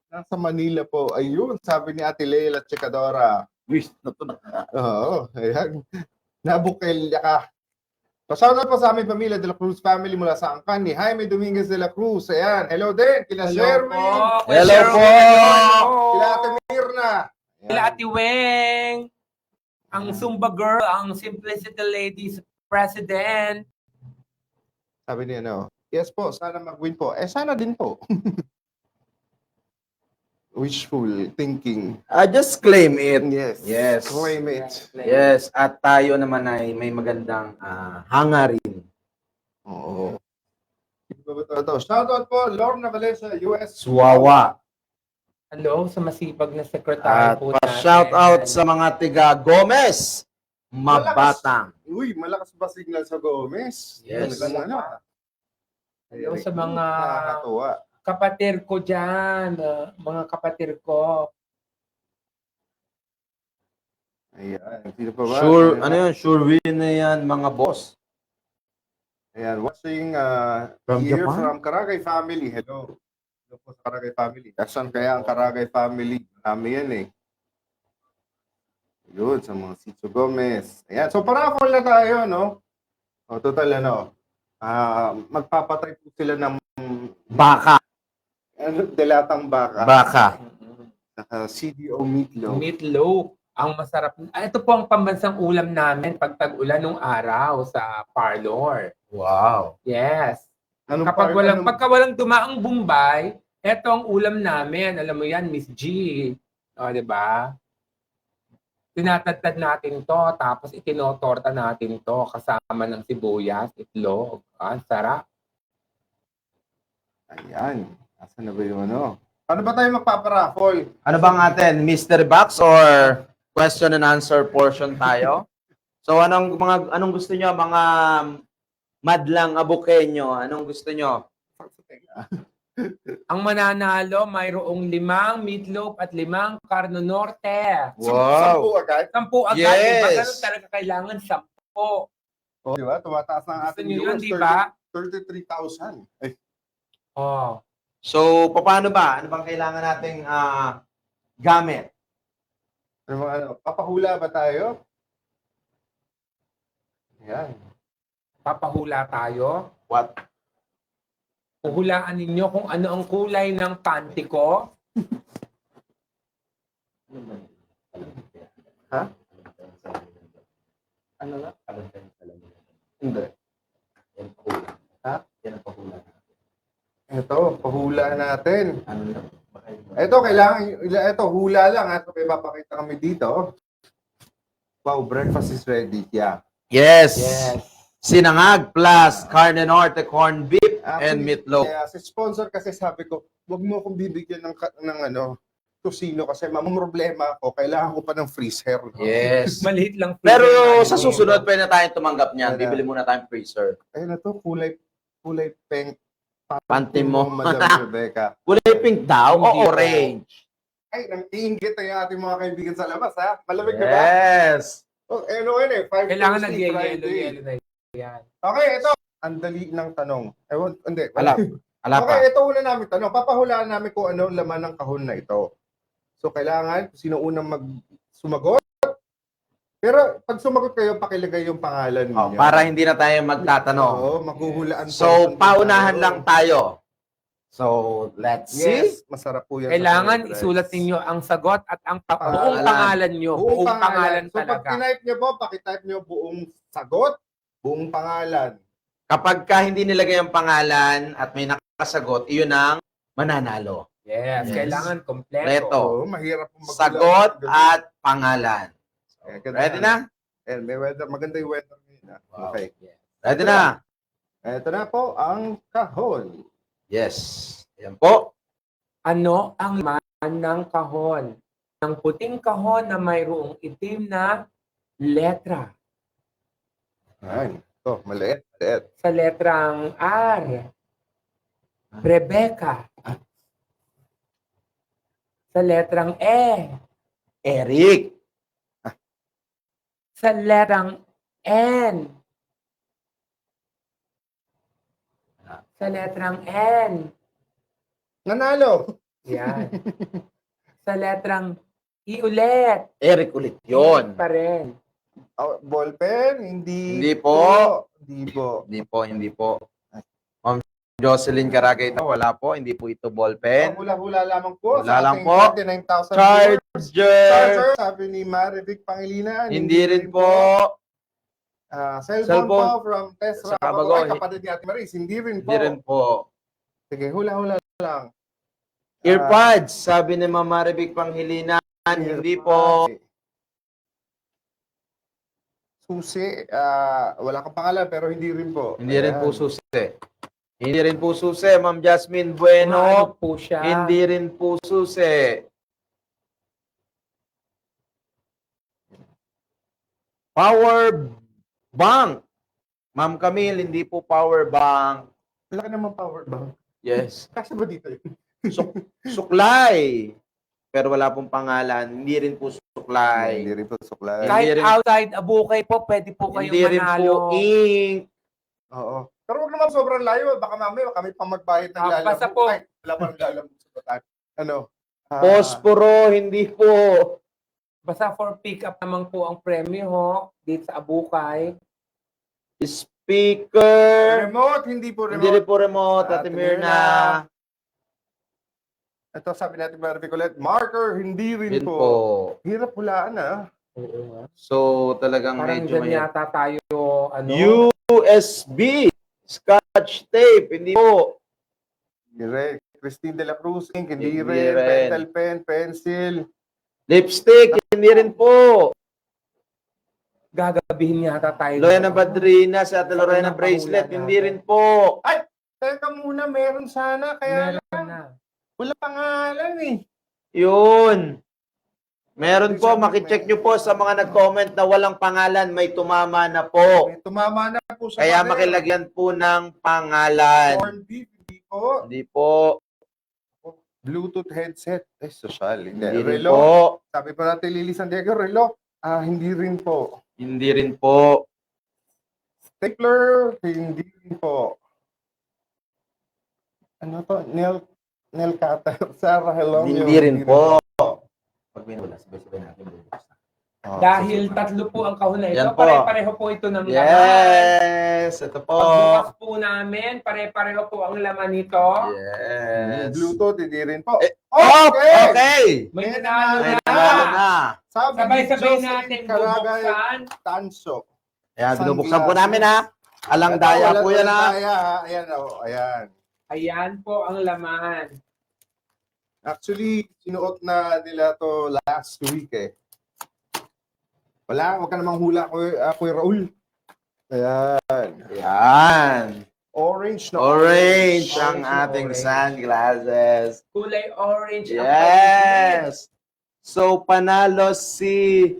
Nasa Manila po. Ayun, sabi ni Ate Leila Chikadora. Wish na to na. Oo, ayan. Nabukelya ka. Pasalamat po sa aming pamilya de la Cruz family mula sa Angkan ni Jaime Dominguez de la Cruz. Ayan, hello din. Kila Sherwin. Hello po. Kila Ate Mirna. Ayan. Kila Ate Weng. Ang Zumba girl, ang Simplicity Ladies President. Sabi niya, yes po, sana mag-win po. Sana din po. Wishful thinking. Just claim it. Yes. Yes. Claim it. Yes. At tayo naman ay may magandang hangarin. Oo. Shoutout po, Lorna Valencia, US. Suwawa. Hello sa masipag na secretary At po natin. pa-shout out sa mga tiga Gomez. Mabatang. Uy, malakas ba signal sa Gomez? Yes. Hello sa mga Nakakatuwa. kapatid ko dyan. Mga kapatid ko. Ayan. Sino pa ba? Sure, Ayan. ano yun? Sure win na yan, mga boss. Ayan, watching From here Japan? from Karagay family. Hello. Hello po sa Karagay family. Asan kaya ang Karagay family? Marami yan eh. Yun, sa mga Sitio Gomez. Ayan, so paraffol na tayo, no? O, total, magpapatay po sila ng Baka. delatang baka. Baka. Saka CDO meatloaf. Meatloaf. Ang masarap. Ito po ang pambansang ulam namin pag tag-ulan nung araw sa parlor. Wow. Yes. Anong Kapag part- anong- pagka walang dumaang Bombay, ito ang ulam namin. Alam mo yan, Miss G. O, di ba? Tinatadtad natin to, tapos itinotorta natin to kasama ng sibuyas, itlog. Ang sarap. Ayan. Asan na ba yung Ano ba tayo magpaparaffol? Ano bang atin? Mystery box or question and answer portion tayo? So anong gusto nyo mga madlang abukenyo? Anong gusto nyo? Ang mananalo, mayroong 5 meatloaf at 5 carne norte. Sampu agad. 10 agad. Yes. Iba ganun talaga kailangan 10. Oh, di ba? Tumataas na ang Gusto ating nyo yun, viewers. di ba? 33,000. Ay, Oh. So paano ba? Ano bang kailangan nating gamit? papahula ba tayo? Ayan. Papahula tayo. What? Puhulaan ninyo kung ano ang kulay ng panty ko. Ha? Ano nga? Hindi. Ha? Ito, pahula natin. Ito, ito, hula lang. Ito, may papakita kami dito. Wow, breakfast is ready. Yeah. Yes. Yes. Sinangag plus carne norte, corn beef, and Actually, meatloaf. Kaya si sponsor kasi sabi ko, wag mo akong bibigyan ng tusino kasi mamumroblema ako. Kailangan ko pa ng freezer. Yes. Maliit lang. Pero freezer sa namin. susunod, pwede na tayong tumanggap niyan. Pwede. Bibili muna tayong freezer. Ayun na to, kulay pink. Panty mo. Madam Rebecca. Kulay pink daw o Hindi po. orange? Ay, nang iinggit na yung ating mga kaibigan sa labas, ha? Malamig na ba? Yes. Oh, ano yun eh, 5 Kailangan Thursday, Friday. nag-yellow na yan. Okay, ito. Ang dali ng tanong. Ewan, hindi. Ala pa. Okay, ito una namin tanong. Papahulaan namin kung ano ang laman ng kahon na ito. So, kailangan, sino unang sumagot. Pero, pag sumagot kayo, pakilagay yung pangalan Oh, niyo. para hindi na tayo magtatanong. Oo, maghuhulaan. So, po. paunahan lang tayo. So, let's see. Yes, masarap po yan. sa Kailangan fried rice. isulat ninyo ang sagot at ang buong Pangalan. pangalan nyo. Buong pangalan So, pag talaga. tinype nyo po, pakitype nyo buong sagot, buong pangalan. Kapag ka hindi nilagay ang pangalan at may nakasagot, iyon ang mananalo. Yes, Yes. kailangan kompleto. Kompleto. Oo, mahirap po Sagot at pangalan. Ready na? And may weather, maganda yung weather ngayon. Wow. Okay. Ready na? Ito na po ang kahon. Yes. Ayan po. Ano ang laman ng kahon? Ng puting kahon na mayroong itim na letra. Ayan. Ito, maliit. Sa letrang R. Rebecca. Sa letrang E. Eric. Sa letrang N. Sa letrang N. Nanalo. Yan. Sa letrang I ulit. Eric ulit yun. Pa rin. Oh, ballpen? Hindi. Hindi po. Hindi po. Hindi po. Ma'am Jocelyn Caragay, wala po. Hindi po ito ballpen. Hula-hula lamang po. Hula sa lang ating po. 39,000 viewers. Charger. Charger, sabi ni Marivic Pangilinan. Hindi rin po. Cellphone Cellphone. po from Tesra Sa Kabagoy. Kabagoy. Kapatid ni Ate Maris. Hindi rin po. Hindi rin po. Sige, hula-hula lang. Earpods, sabi ni Ma'am Marivic Panghilinan. Hindi po. Susi, wala kang pangalan pero hindi rin po. Hindi rin Ayan. po susi. Hindi rin po susi. Ma'am Jasmine Ano Bueno. po siya? Hindi rin po susi. Power bank. Ma'am Camille, hindi po power bank. Wala ka naman power bank. Yes. Kasi ba dito yun? Suklay. Pero wala pong pangalan. Hindi rin po suklay. Hindi rin po suklay. Kahit- Kahit Hindi rin- outside Abukay po, pwede po kayong Hindi rin manalo. po ink. Oo. Pero wag naman sobrang layo. Baka mamaya kami pang magbayad ng lalamog. basta po. Ay, wala pang lalamog sa batan. Ano? Posporo, hindi po. Basta for pick up naman po ang premyo ho, dito sa Abukay. Speaker. Remote, hindi po Hindi rin remote. po remote. Ate Ate Mirna. Ito sabi natin Marivic ulit. Marker, hindi rin Din po. po. Hirap hulaan Oo nga. So, talagang Parang medyo dyan may... yata tayo, ano? USB. Scotch tape. Hindi po. Direct. Christine de la Cruz, ink, hindi Hindi rin. rin. Pentel pen, pencil. Lipstick. Hindi rin po. Gagabihin yata tayo. Lorena Badrina. Sa Ate Lorena Sa Bracelet. panghula Hindi natin. rin po. Teka muna, meron sana. Kaya Meron na. wala pangalan eh. Yun. Meron po. Sabi, Makicheck nyo po sa mga nag-comment na walang pangalan. May tumama na po. May tumama na po sa Kaya pader. makilagyan po ng pangalan. Corned beef, hindi po. Hindi po. Bluetooth headset. Social. Hindi. Hindi rin Relo. po. Sabi pa natin Lily San Diego, relo. Hindi rin po. Hindi rin po. Stapler, hindi rin po. Ano to? Nail cutter. Sarah, hello. Hindi rin po. Pag may wala, sabay-sabay natin bubuksan. Dahil tatlo po ang kahon na ito, Yan po. pare-pareho po ito ng laman. Yes! Ito po. Pagbukas po namin, pare-pareho po ang laman nito. Yes. Bluetooth, hindi rin po. Oh, okay! May May nanalo Ay, na. nanalo na. Sabi ni Sabay-sabay Jocelyn natin Caragay bubuksan. Tanso. Ayan, binubuksan po namin ha. Alang daya po yan ha. Ayan, oh, ayan. Ayan po ang laman. Actually, sinuot na nila to last week eh. Wala, wag ka namang hula, Kuya Raul. Ayan. Ayan. Orange na Orange ang Orange na ating orange. sunglasses. Kulay orange ang Yes! So, panalo si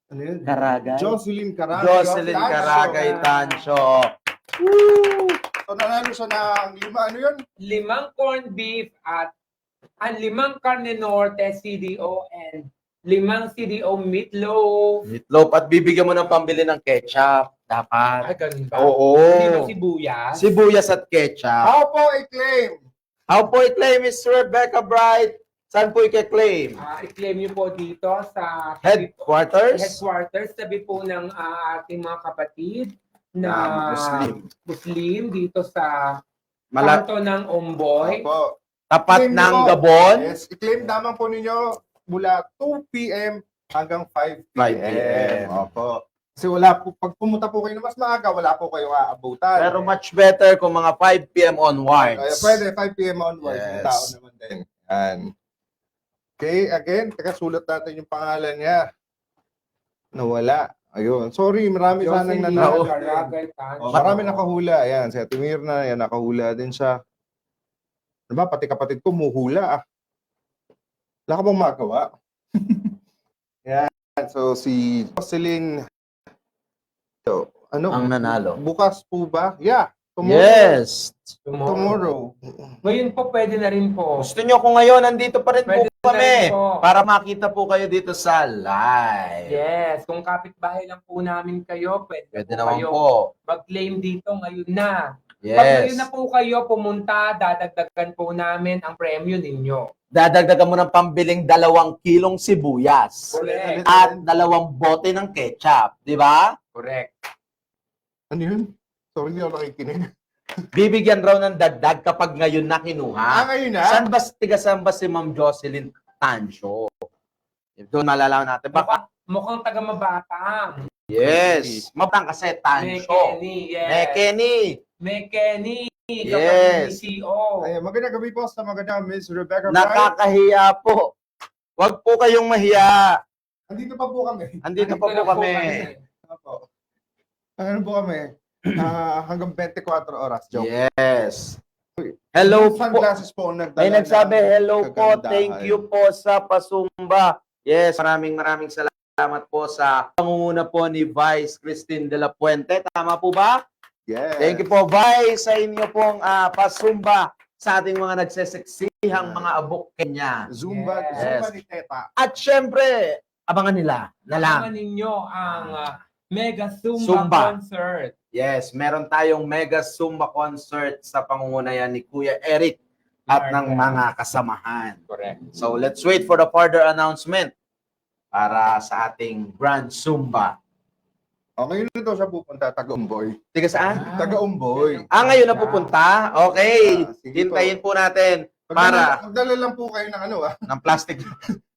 Ano yun? Caragay. Jocelyn Caragay. Jocelyn Tanso. Caragay Tancho. So, nanalo siya ng 5, ano yun? 5 corned beef at 5 carne norte CDO and 5 CDO meatloaf. Meatloaf at bibigyan mo ng pambili ng ketchup. Dapat. Ay, ganun ba? Oo. Hindi ba sibuyas? Sibuyas at ketchup. How po i-claim? How po i-claim is Rebecca Bright? Saan po i-claim? I-claim nyo po dito sa Headquarters? headquarters, tabi po ng ating mga kapatid na Muslim dito sa kanto ng Omboy. Opo. Tapat Claim ng nyo po. Gabon? Yes, i-claim naman po ninyo mula 2 p.m. hanggang 5 5 p.m. p.m. Opo. Kasi wala po, pag pumunta po kayo na mas maaga, wala po kayong aabutan. Pero much better kung mga 5 p.m. Kaya onwards. pwede, 5 p.m. onwards. Yes. Yung tao naman din. Yan. Okay, again, teka, sulat natin yung pangalan niya. Nawala. Ayun. Sorry, marami sanang Jocelyn nanalo. Caragay Tancho. Marami nakahula. Ayan, si Ate Mirna, yan, nakahula din siya. Diba, pati kapatid ko, muhula. Wala ka bang magawa? Yan. So, si Jocelyn, so, ano? Ang nanalo. Bukas po ba? Yeah. Yes. Tomorrow. Ngayon po, pwede na rin po. Gusto nyo kung ngayon, nandito pa rin po Pwede na kami rin po. para makita po kayo dito sa live. Yes, kung kapitbahay lang po namin kayo, pwede, Pwede po naman kayo po. mag-claim dito ngayon na. Pag Yes. ngayon na po kayo pumunta, dadagdagan po namin ang premyo ninyo. Dadagdagan mo ng pambiling 2 kilong sibuyas Correct. at 2 bote ng ketchup. Di ba? Correct. Ano yun? Sorry, hindi ako nakikinig. Bibigyan raw ng dagdag kapag ngayon na kinuha. Ngayon na? Saan ba si Ma'am Jocelyn Tancho? Doon malalaman natin. Baka, Mukhang taga-Mabata. yes. Mabang kasi May Tancho. Kenny, yes. May Kenny. May Kenny. Yes. CO. Ay, magandang gabi po sa magandang Miss Rebecca Bright. Nakakahiya po. Huwag po kayong mahiya. Andito pa po kami. Andito pa po na kami. Opo. Ano po kami? Hanggang 24 oras. Joke. Yes. Hello Yung po. sunglasses po ang nagdala May nagsabi, ng hello po, kagandahan." thank you po sa pasumba. Yes, maraming salamat po sa pangunguna po ni Vice Christine de la Puente. Tama po ba? Yes. Thank you po, Vice, sa inyo pong pasumba sa ating mga nagseseksihang mga abok Kenya. Zumba, Yes. Zumba ni Teta. At syempre, abangan nila na lang. Abangan ninyo ang Mega Zumba, Zumba. Concert. Yes, meron tayong mega Zumba concert sa pangungunayan ni Kuya Eric at ng mga kasamahan. Correct. So let's wait for the further announcement para sa ating Grand Zumba. Okay, yun ito siya pupunta, taga-umboy. Tiga saan? Taga-umboy. Ngayon na pupunta? Okay. Sige Hintayin po natin para Magdala lang po kayo ng ano ng plastic.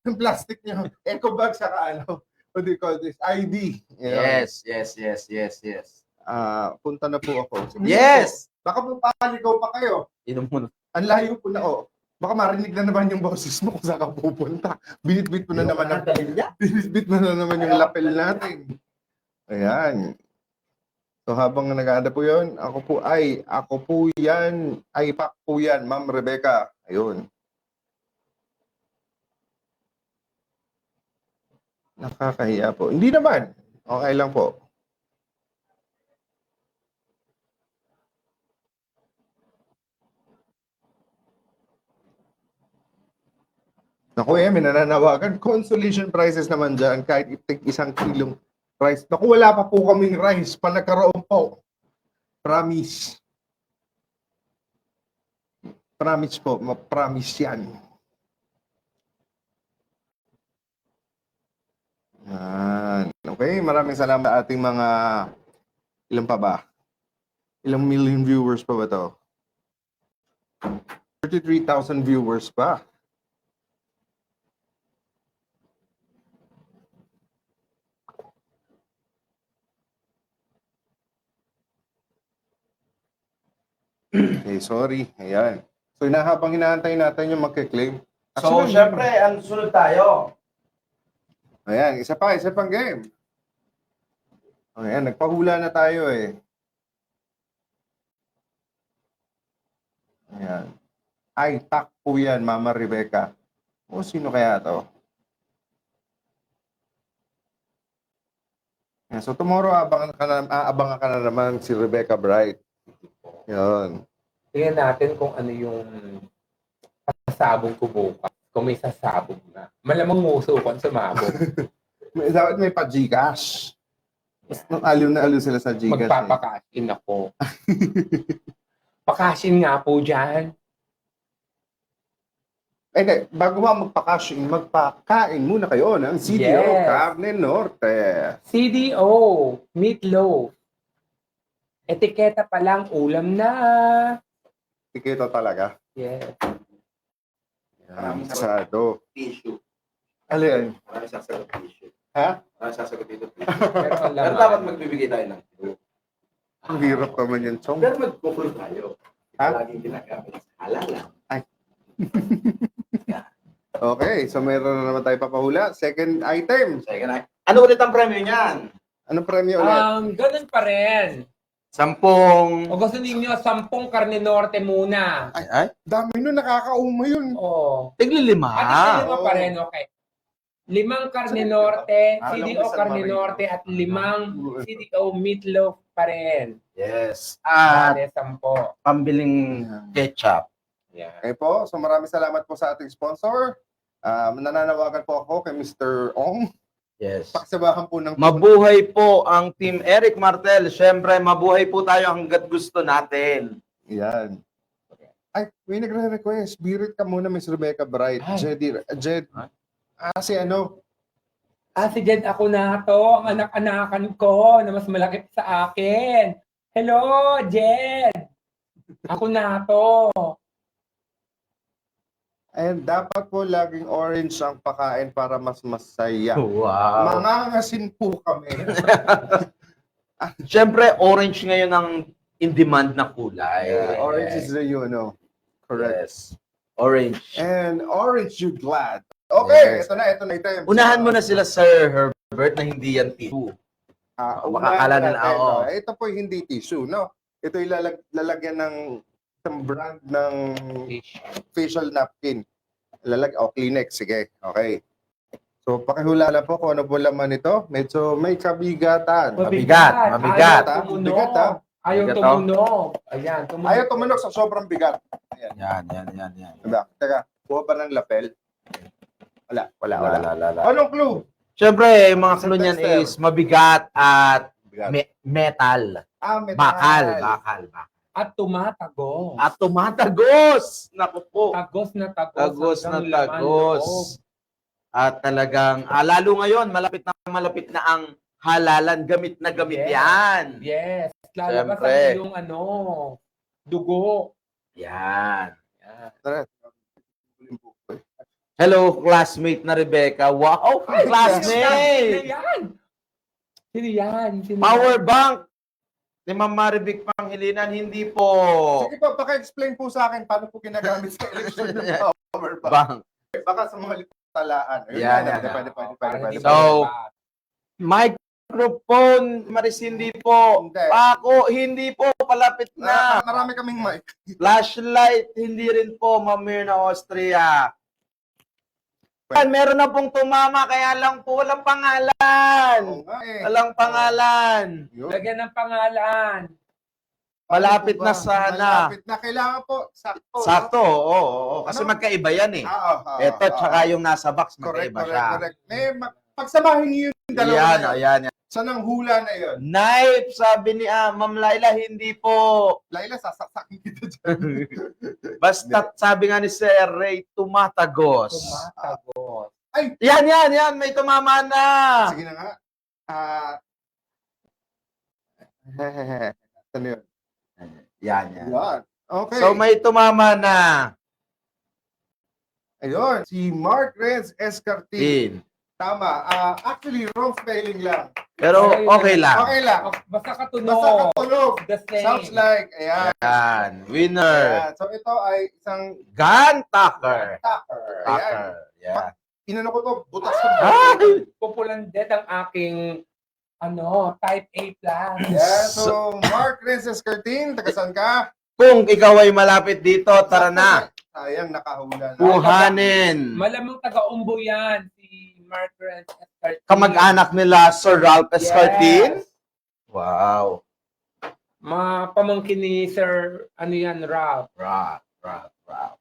ng plastic nyo. Eco bag saka ano, what do you call this? ID. Yan. Yes. Punta na po ako. Sige Yes! po. Baka po paligaw pa kayo. Inom mo na. Ang layo po na Baka marinig na naman yung boses mo kung saan ka pupunta. Binitbit mo na naman binitbit mo na naman yung lapel natin. Ayan. So habang nag-aanda po yun, ako po yan, pak po yan, Ma'am Rebecca. Ayun. Nakakahiya po. Hindi naman. Okay lang po. Naku may nananawagan. Consolation prizes naman dyan kahit itig 1 kilong rice. Naku, wala pa po kaming rice pa nagkaroon po. Promise. Promise po. Ma-promise yan. Yan. Okay, maraming salamat sa ating mga ilan pa ba? Ilang million viewers pa ba to? 33,000 viewers pa. Okay, sorry. Ayan. So, habang inaantay natin yung magkiklaim. So, syempre, ang sunod tayo. Ayan, isa pang game. Ayan, nagpahula na tayo eh. Ayan. Tak po yan, Mama Rebecca. O, sino kaya to? Ayan, so, tomorrow, abangan ka na naman si Rebecca Bright. Yun. Tingnan natin kung ano yung sasabog ko bukas. Kung may sasabog na. Malamang musukan sa mabog. Dapat may pa-Gcash. Mas aliw na aliw sila sa Gcash. Magpapakasin ako. Pakasin nga po dyan. Hindi, bago magpakash, magpakain muna kayo ng CDO Yes. Carne Norte. CDO, meatloaf. Etiketa pa lang, ulam na. Tikito talaga. Yes. Yan, masado. Tissue. Alin? Maraming sasagot tissue. Ha? Maraming sasagot dito. Pero ang Pero laman. dapat magbibigay tayo ng clue. Ang hirap naman yan, Chong. Pero magkukulo tayo. Ha? Laging ginagamit. Halala. Okay, so meron na naman tayo papahula. Second item. Second eye. Ano ulit ang premyo niyan? Anong premyo ulit? Ganun pa rin. 10. O gusto ninyo, 10 karne norte muna. Ay? Dami nun, nakakauma yun. Oo. Tigli 5. At isa pa Oo. rin, okay. 5 Carne Norte, Alam ko CDO San Carne Marino. Norte at 5 CDO Meatloaf pa rin. Yes. At Bale, 10. pambiling ketchup. Yan. Okay po, so maraming salamat po sa ating sponsor. Nananawagan po ako kay Mr. Ong. Yes. Pakisabahan po ng Mabuhay po ang Team Eric Martel. Siyempre, mabuhay po tayo hanggat gusto natin. Yan. Ay, may nagre-request. Spirit ka muna, Miss Rebecca Bright. Ay. Jed. Si ano? Si Jed ako na to, ang anak-anakan ko na mas malaki sa akin. Hello, Jed! Ako na to. And dapat po laging orange ang pakain para mas masaya. Wow. Mangangasin po kami. Siyempre, orange ngayon ang in-demand na kulay. Orange is the correct. Yes. Orange. And orange you glad. Okay, Yes. ito na. Ito. Unahan mo na sila, Sir Herbert, na hindi yan tissue. Baka akala nila, oo. Ito po hindi tissue, no? Ito lalagyan ng isang brand ng facial napkin. Kleenex, sige. Okay. So, pakihula lang po kung ano po laman ito. Medyo may kabigatan. Mabigat. Ayaw Mabigat, tumunog. Bigat, ha? Ayaw Bigat, tumunog. Ayan, tumunog. Ayaw tumunog sa sobrang bigat. Yan. Diba? Teka, kuha ba ng lapel? Wala. Wala. Anong clue? Siyempre, yung mga Sa clue niyan tester. is mabigat at Bigat. metal. Metal. Bakal. At tumatagos. At tumatagos. Naku po. Tagos na tagos. Tagos na hanggang laman loob. tagos. At talagang, lalo ngayon, malapit na ang halalan. Gamit na gamit Yes. yan. Yes. Lalabas Siyempre. ang yung dugo. Yan. Tara. Hello, classmate na Rebecca. Wow, Sino classmate! yan? Sino yan? Power bank ni Ma'am Marivic Panghilinan, hindi po Sige po, paka-explain po sa akin paano po ginagamit sa election ng power bank. bank. Baka sa mga talaan. Yan. Pwede. So, microphone, Maris, hindi po. Hindi. Pako, hindi po. Palapit na. Marami kaming mic. Flashlight, hindi rin po. Ma'am Mirna, Austria. Meron na pong tumama, kaya lang po walang pangalan. Oo nga eh. Walang pangalan. Yun. Lagyan ng pangalan. Malapit Ano po na ba? sana. Malapit na. Kailangan po. Sakto. Sakto, oo. Kasi Ano? magkaiba yan eh. Oo. Ito, tsaka yung nasa box, Correct. magkaiba siya. Pagsamahin niyo yung dalawa Ayan, na yun. ayan. Saan ang hula na yun? Knife, sabi ni Ma'am Laila, hindi po. Laila, sasaksakin kita dyan. Basta sabi nga ni Sir Ray, tumatagos. Tumatagos. Yan, may tumama na. Sige na nga. Ano yun? Yan. Yan. Okay. So may tumama na. Ayun. Si Mark Renz Escartin. Tin. Tama. Actually, wrong spelling lang. Pero okay lang. Okay lang. Basta katunog. Basta katunog. The same. Sounds like, ayan. Yan. Winner. Ayan. So ito ay isang Gun Tucker. tucker. Ayan. Yan. Inano ko to, butas sa Ay! Pupulandet ang aking type A+. Yeah, so Mark Renz Escartin, taga saan ka? Kung ikaw ay malapit dito, tara na. Sayang, nakahula na. Kuhanin. Malamang taga-umbo yan, si Mark Renz Escartin. Kamag-anak nila, Sir Ralph Escartin. Yes. Wow. Mga pamangkin ni Sir, Ralph. Ralph.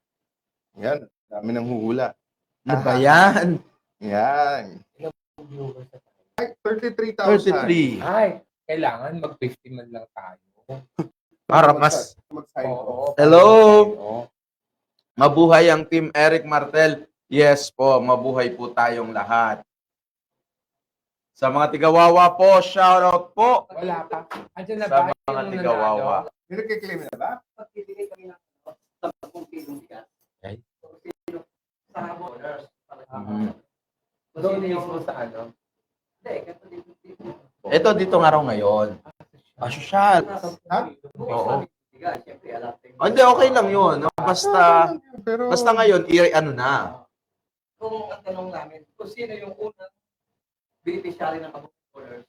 Yan, dami ng huhula. Ano ba yan? Yan. Ay, 33,000. 33. Ay, kailangan mag-50 man lang tayo. Para mas... Mag-sign ko. Oo. Hello? Mabuhay ang Team Eric Martel. Yes po, mabuhay po tayong lahat. Sa mga tigawawa po, shoutout po. Wala pa. Andiyan na Sa ba? mga Yung tigawawa. nanalo? Hindi nagkiklaim na ba? Okay. Doon mismo sa Ito dito nga raw ngayon. Asosyal. Ha? Oo. Hindi, okay lang yun. Basta Pero, ngayon, ano na. Kung ang tanong namin, kung sino yung unang beneficiary ng Kabuk Colors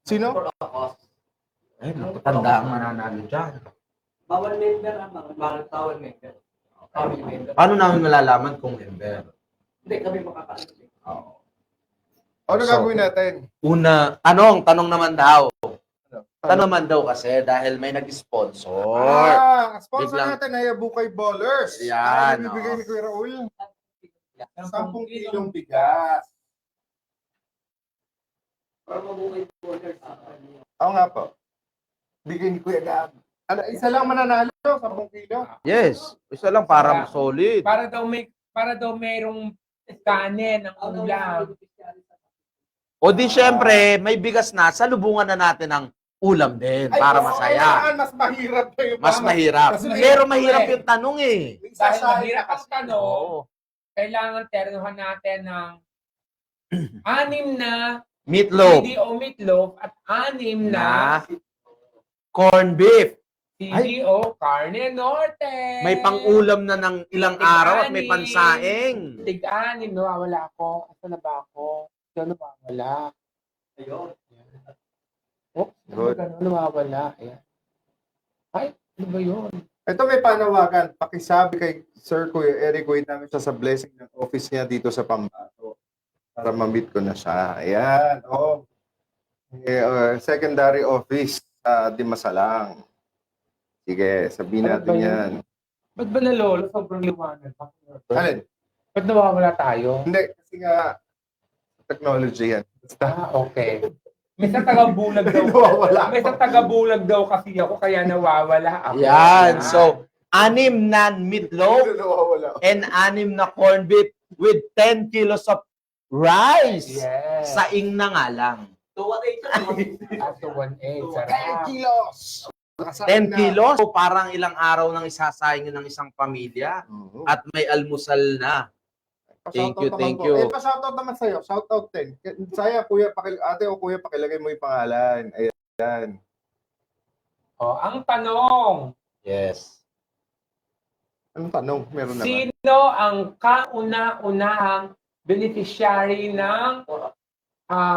sino? for a cause. Ay, matanda ang mananalo dyan. Bawal member bawal member. Family member. Paano namin malalaman kung member? Hindi kami makakaalam. Ano So, gagawin natin? tanong naman daw. Ano? Tanong naman daw kasi dahil may nag-sponsor. Sponsor Biglang- natin ay Abukay Ballers. Yan, Ano bibigay oo. ni Kuya Raul? 10 kilong bigas. Oo nga po. Bigay ni Kuya Gab. Ano, isa lang mananalo, 10 kilo. Yes, isa lang para solid. Para daw mayroong kanin ng ulam. O di syempre, may bigas na, salubungan na natin ng ulam din para masaya. Mas mahirap na yung Mas mahirap. Kasi Pero mahirap yung tanong eh. Dahil mahirap ang tanong, Oo. kailangan ternuhan natin ng 6 na Meatloaf CDO meatloaf at 6 na na corn beef. CDO carne norte. May pang-ulam na ng ilang araw at may Tig-anim. pansaing. Tig-6, nawawala ako. Asa na ba ako? Ito nawawala. Ayun. Oh, Good. ganun, nawawala. Ayan. Ay, ano ba yun? Ito may panawagan. Pakisabi kay Sir Kuya Eric, wait namin siya sa blessing ng office niya dito sa Pambato. Para ma-meet ko na siya. Ayan. Oh. Secondary office sa Dimasalang. Sige, sabihin Ano natin ba yun? yan. Ba't ba nalolo? Sobrang liwanag. Alin? Ba't nawawala tayo? Hindi, kasi nga technology yan. Basta, Okay. May sa taga-bulag daw. nawawala May sa taga-bulag daw kasi ako kaya nawawala ako. Yan. So, 6 na meatloaf Nawawala. and 6 na corn beef with 10 kilos of rice. Yes. Saing na nga lang. Aso 1.8. 10 Sarap. kilos! 10 kilos. So, parang ilang araw nang isasaing ng isang pamilya. At may almusal na. Thank you, thank you. Pa-shoutout naman sa'yo. Shoutout din. Saya, kuya, ate o kuya, pakilagay mo yung pangalan. Ayan. Oh, ang tanong, Yes. Anong tanong? Meron naman. sino ang kauna-unahang beneficiary ng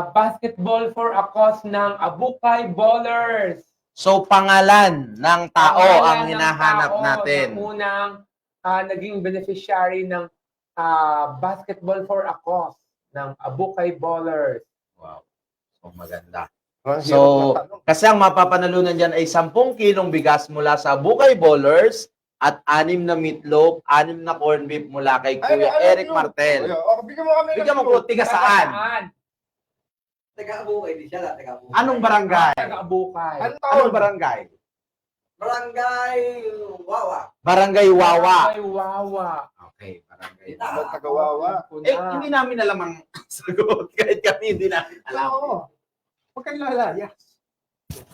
basketball for a cause ng Abukay Ballers? So, pangalan ng tao Pangalan ang ng hinahanap tao natin. na unang naging beneficiary ng basketball for a cause ng Abukay Ballers. Wow. So, maganda. Ang hirap So, ng tanong. kasi ang mapapanalunan dyan ay 10 kilong bigas mula sa Bukay Ballers at 6 na meatloaf, 6 na corn beef mula kay Kuya Eric Martel. Bigyan mo kami ng Bigyan mo ko, tiga saan? Taga-abukay, di siya taga-abukay. Anong barangay? Taga-Abukay. Anong taon? Anong barangay? Barangay Wawa. Barangay Wawa. Ay, wawa. Okay, barangay Ba't tagawawa? hindi namin alam ang sagot. Kahit kami hindi namin alam. Oo. Huwag kang lalaya.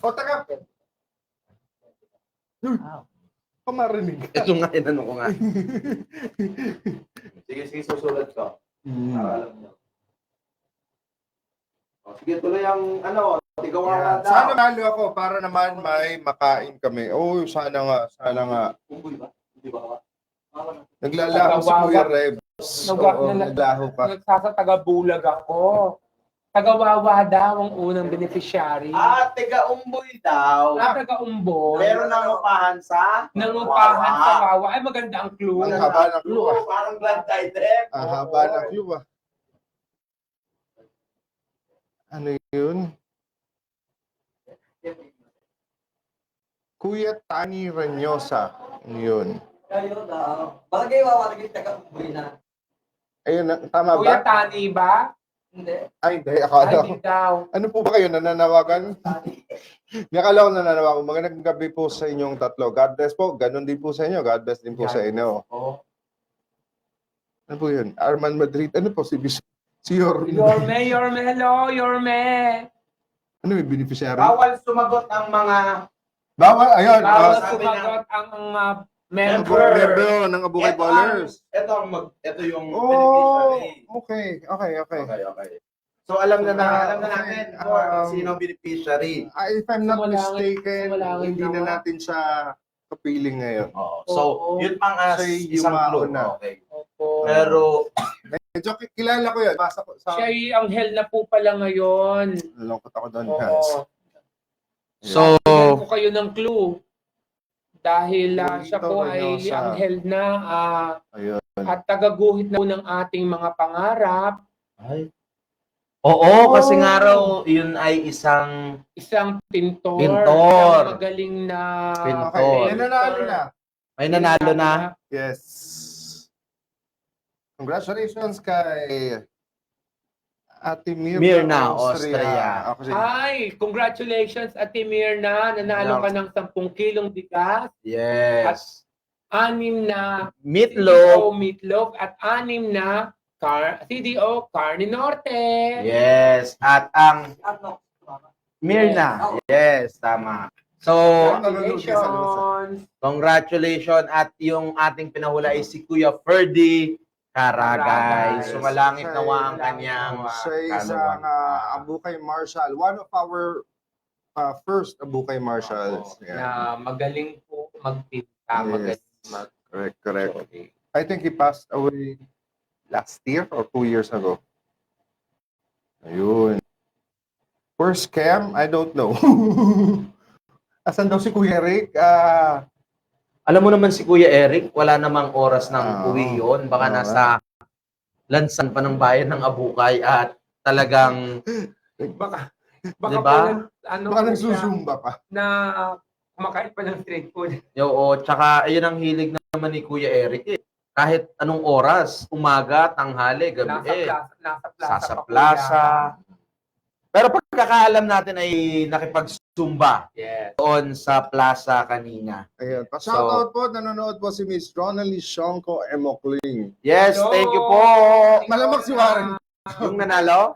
O, taga. Pamarinig ka. Ito nga, inano ko nga. Sige, susulat ko. Para alam nyo. O, sige, tuloy ang tigawawa daw. Sana malo ako para naman may makain kami. Oh, sana nga, sana nga. Naglalaho si Kuya Rebs. Oo, naglaho ka. Nagsasa taga-bulag ako. Taga-wawa daw ang unang beneficiary. Tiga-umboy daw. Taga-umbo. Pero nangupahan sa? Nangupahan sa wawa. Ay, maganda ang clue. Ang haba ng clue ah. Parang blood item. Ang haba ng clue ah. Ano yun? Kuya Tani Ranyosa. Ano yun? Ayun na. Barangay Wawa, naging taga-abukay na. Ayun, tama Kuya ba? Tani ba? Hindi. Ay, hindi. Ay, Akala ko. hindi daw. Ano po ba kayo? Nananawagan? Nakala ko nananawagan. Magandang gabi po sa inyong tatlo. God bless po. Ganon din po sa inyo. God bless din po sa inyo. Oh. Ano po yun? Arman Madrid. Ano po? Si Yorme. Yorme, hello, Yorme. Ano may beneficiary? Bawal sumagot ang mga Bawal. Ayun. Bawal sabi sumagot ang Member. Member ng Abukay Ballers. Ito yung Oh, beneficiary. okay. Okay. So alam na natin Okay. sino ang beneficiary. If I'm not Sumalangit, mistaken, sumalangit hindi na naman. natin siya kapiling ngayon. So Oo. yun pang Siya isang yumao clue. na. Okay. Opo. Pero Medyo kilala ko yun. Basa ko sa... Siya ay anghel na po pala ngayon. Nalungkot ako doon, guys. Oo. so Bigyan ko kayo ng clue. Dahil siya po Juanito ay Reynosa. anghel na Ayun. at tagaguhit na po ng ating mga pangarap. Oo, kasi nga raw, yun ay isang Isang pintor. Pintor. Isang magaling na Pintor. Okay, may nanalo na. may nanalo na. Yes. Congratulations kay Ate Mirna, Austria. Ako si Ay, congratulations Ate Mirna. Nanalo ka ng 10 kilong bigas, Yes. 6 na Meatloaf. meatloaf at 6 na CDO Carne Norte. Yes. At ang Mirna. Yes, tama. So, Congratulations. congratulations. At yung ating pinahula ay si Kuya Ferdy Caragay. Caragay. Sumalangit nawa ang kanyang siya isang Abukay Marshal. One of our first Abukay Marshals. Yeah. Na magaling po magpinta. Yes. Magaling Correct. I think he passed away last year or 2 years ago. Ayun. First scam? I don't know. Asan daw si Kuya Rick? Alam mo naman si Kuya Eric, wala namang oras ng Oo. uwi yun. Baka Oo. nasa lansan pa ng bayan ng Abukay at talagang, Baka Diba? po ano Baka po siya, nagsusumba pa. na kumakain pa ng street food. oo, tsaka ayun ang hilig naman ni Kuya Eric eh. Kahit anong oras, umaga, tanghali, gabi Nasa plaza sa pa po plaza. Pero pagkakaalam natin ay nakipag-zumba yan. Yes. doon sa plaza kanina. Ayun. Pa-shoutout po, nanonood po si Miss Ronaldie Shonko Emocling. Yes, Hello. thank you po. Malamang si Warren. Yung nanalo?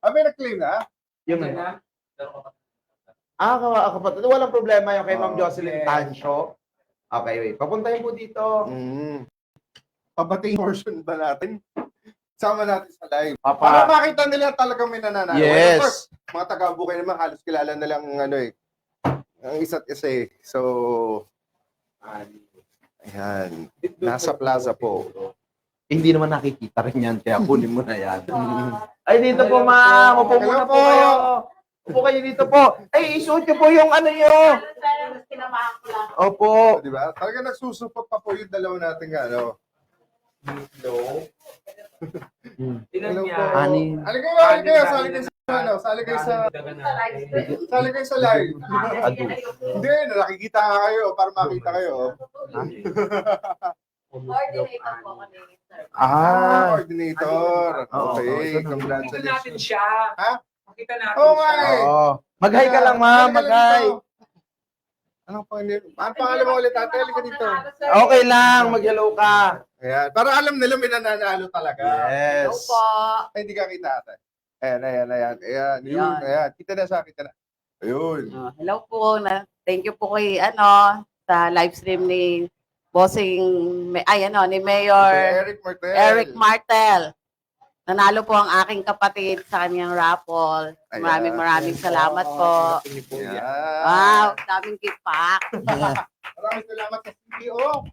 May nag-claim na? Yung Yan na. kapatid. Walang problema yung kay Ma'am Oh, Jocelyn yes. Tancho. Okay, wait. Papuntahin po dito. Pabating portion ba natin? Sama natin sa live. Para Papa. makita nila talagang may nananalo. Of course, Yes. mga taga-Bukay naman, halos kilala na lang ang isa't isa eh. So, ayan. Nasa plaza po. Hindi naman nakikita rin yan, kaya kunin mo na yan. Ay, dito po, ma'am. Upo Hello muna po po. kayo. Upo kayo dito po. Ay, isuot niyo po yung ano niyo. Opo. Di ba? Talaga nagsusupot pa po yung dalawa nating ano. Ilan Hello yan? po. Anim. Sali kayo sa ano, sali kayo sa live. Hindi, nakikita nga kayo para makita kayo. Coordinator po kami, sir. Coordinator. Oo, Okay, oo. Makita natin congratulations. siya. Ha? Makita natin Oo nga siya. eh. Oo. Mag-hi ka lang, ma'am. Mag-hi. Anong pangalan mo ulit, ate? Halika dito. Okay lang. Mag-hello ka. Ayan. Para alam nila may nananalo talaga. Hello Yes. po. Ay, hindi ka kita, ate. Ayan. Yun, ayan. Kita na sa kita na. Ayun. Hello po. Thank you po kay sa live stream ni ni Mayor Eric Martel. Eric Martel. Nanalo po ang aking kapatid sa kanyang raffle. Ayan. Maraming salamat po. Ayan. Wow, daming gift pack. Maraming salamat sa CDO.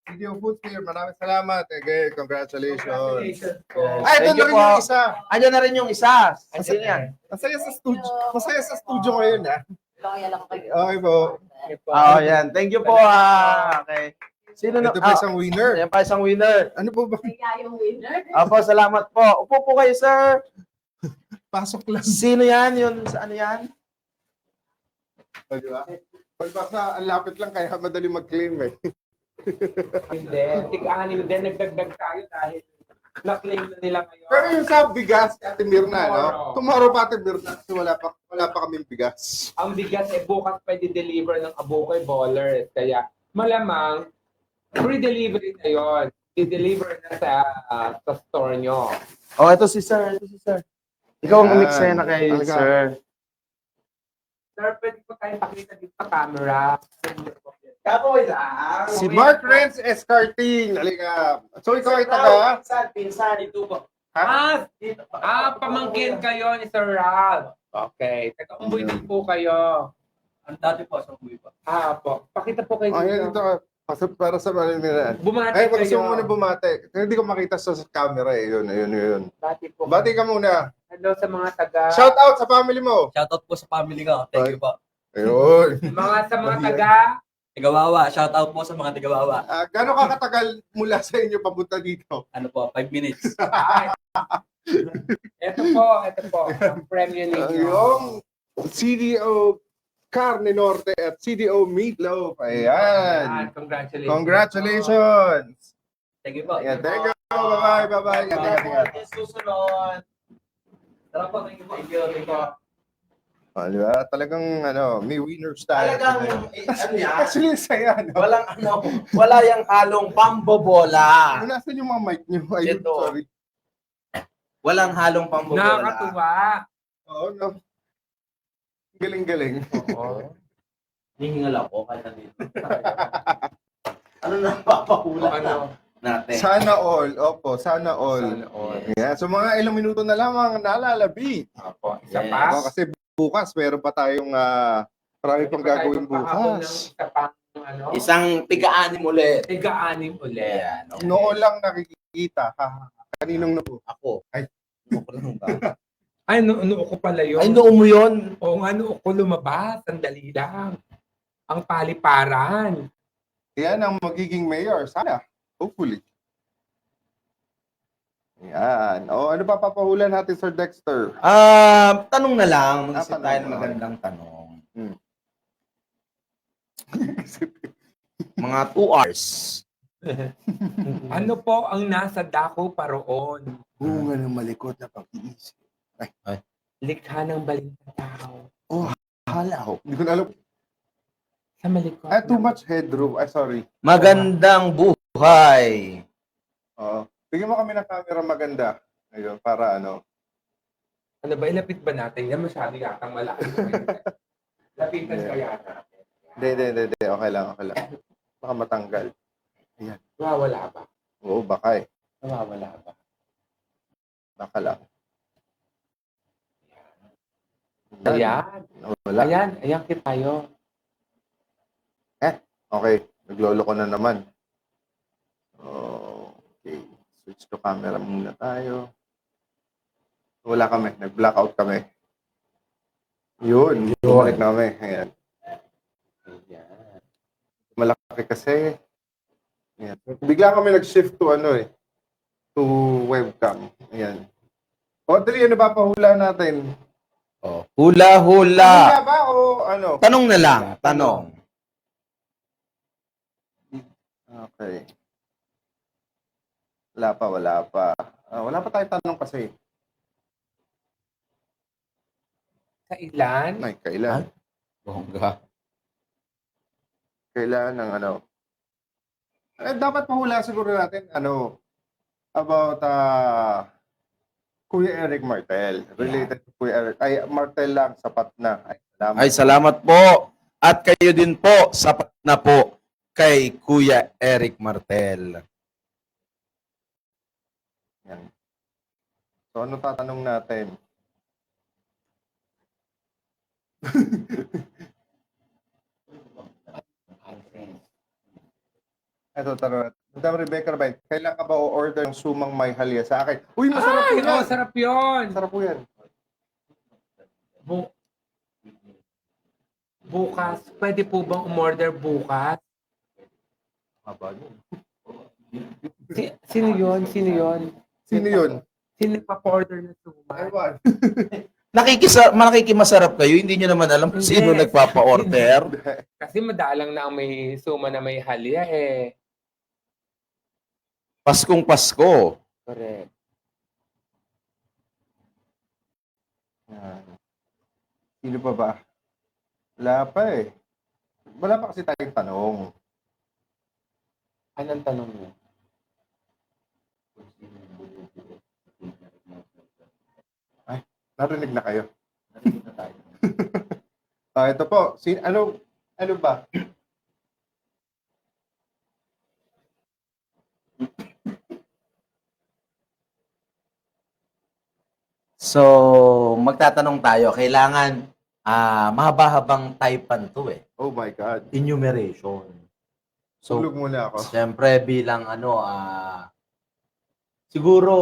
CDO Food Fair. Maraming salamat. Okay, congratulations. Congratulations po. Ay, ito Thank na you rin po. yung isa. Andyan na rin yung isa. Sino yan? Masaya sa studio. Masaya sa studio ngayon, ha? Kaya lang kayo. Okay po. Oo, yan. Thank you po. Okay. Sino na? Ito pa isang winner. Ayan pa isang winner. Ano po ba? Kaya yung winner. Apo, salamat po. Upo po kayo, sir. Pasok lang. Sino yan? Yun, sa ano yan? O, di ba? Pagbasa, ang lapit lang kaya madali mag-claim eh. Hindi. Tig-anim din. Nagdagdag tayo dahil na-claim na nila ngayon. Pero yung sa bigas, Ate Mirna, no? Tomorrow pa, Ate Mirna, kasi wala pa kaming bigas. Ang bigas bukas pwede deliver ng Abukay Ballers. Kaya malamang free delivery na yon. I-deliver na sa store nyo. Oh, ito si sir. Ikaw ang Ayan. umiksa na kay Talaga. sir. Sir, pwede po tayo pakita dito sa camera. Si Mark Renz Escartin. Halika. So, ikaw ay taga? Pinsan, ito po. Pamangkin kayo ni Sir Ralph. Okay. Taga-umboy din po kayo. Ang dati po, sa buhay pa. Po. Pakita po kayo Ayan, dito. dito. Kasi para sa Malinira. Bumati Ay, pag gusto kayo. mo muna bumate. Hindi ko makita sa camera eh. Yun. Bati po. Bati ka muna. Hello sa mga taga... Shout out sa family mo. Shoutout po sa family ko. Thank you po. Ayun. Sa mga Bati taga... Tigawawa. Shoutout po sa mga Tigawawa. Gano'n ka katagal mula sa inyo papunta dito? Ano po, 5 minutes. Ay, Ito po, ang premyo ninyo. Yung CDO Carne Norte at CDO Meatloaf. Ayan. Congratulations. Congratulations. Thank you po. Ayan, thank you. Bye-bye. Bye-bye. Ingat. Susunod. Tara po, thank you po. Thank you. Oh, di ba? Talagang may winners tayo. Talagang, ano yan, Actually, saya, no? wala yung halong pambobola. Nasaan yung mga mic nyo? Ayun, Ito. sorry. Walang halong pambobola. Nakakatuwa. Oo, no? Galing-galing. Oo. Hihingal ako kahit nandito. Ano na papahula Ano? natin? Sana all. Opo, sana all. Sana all. Yeah, so mga ilang minuto na lamang nalalabi. Opo. Isa Yes. pa. Kasi bukas, meron pa tayong marami pang gagawin bukas. Isa pa. Isang tiga-anim ulit. Tiga-anim ulit. Ayan, okay. Noo lang nakikita. Kaninong noo? Ako. Ay. Noo ko lang ba? Ay, noo ko pala yun. Ay, noo mo yun. Oo nga, noo ko lumabas. Sandali lang. Ang paliparan. Yan ang magiging mayor. Sana. Hopefully. Yan. O, ano pa papahulan natin, Sir Dexter? Tanong na lang. Mag-isip tanong. tayo ng magandang tanong. Mga 2 hours. Ano po ang nasa dako pa roon? Bunga ng malikot na pag-iisip. Likha ng balintang tao. Hala ko. Hindi ko na alam. Sa malikot. Too much headroom. Ay, sorry. Magandang buhay. Oo. Bigyan mo kami ng camera maganda. Ayun, para ano. Ano ba, ilapit ba natin? Yan masyado yatang malaki. Lapitan kaya natin. Hindi. Okay lang. Baka matanggal. Nawawala ba? Oo, baka eh. Nawawala ba? Baka lang. Ayan. Wala. Ayan kita tayo. Okay. Naglolo ko na naman. Okay. Switch to camera muna tayo. Wala kami. Nag-blackout kami. Yun. Bumalik na kami. Ayan. Ayan. Malaki kasi. Ayan. Bigla kami nag-shift to to webcam. Ayan. Audrey, ano ba pahula natin? Hula-hula. Hula ba o ano? Tanong na lang. Tanong. Okay. Wala pa. Wala pa tayong tanong kasi. Sa ilan? Ay, kailan? Bongga. Kailan ng dapat mahula siguro natin, about Kuya Eric Martel. Related to Kuya Eric. Ay, Martel lang, sapat na. Ay, salamat po. At kayo din po, sapat na po kay Kuya Eric Martel. Yan. So, ano tatanong natin? Ito, tanong natin. Madam Rebecca Rabay, kailan ka ba o-order ng sumang may halya sa akin? Uy, masarap po Ay, yan! sarap yun. Masarap po yan. Bukas. Pwede po bang umorder bukas? Haba yun. Sino yun? Sino yun? Sino nagpa-order ng suman? Ewan. Makikimasarap kayo, hindi nyo naman alam kung sino Yes. nagpapa-order. Kasi madalang na ang may suma na may halya eh. Paskong Pasko. Correct. Yan. Sino pa ba? Wala pa eh. Wala pa kasi tayong tanong. Anong tanong mo? Narinig na kayo. Narinig na tayo. Ito po. Ano ba? So, magtatanong tayo, kailangan mahaba-habang typean to eh. Oh my God. Enumeration. So, Tulog muna ako. siyempre bilang siguro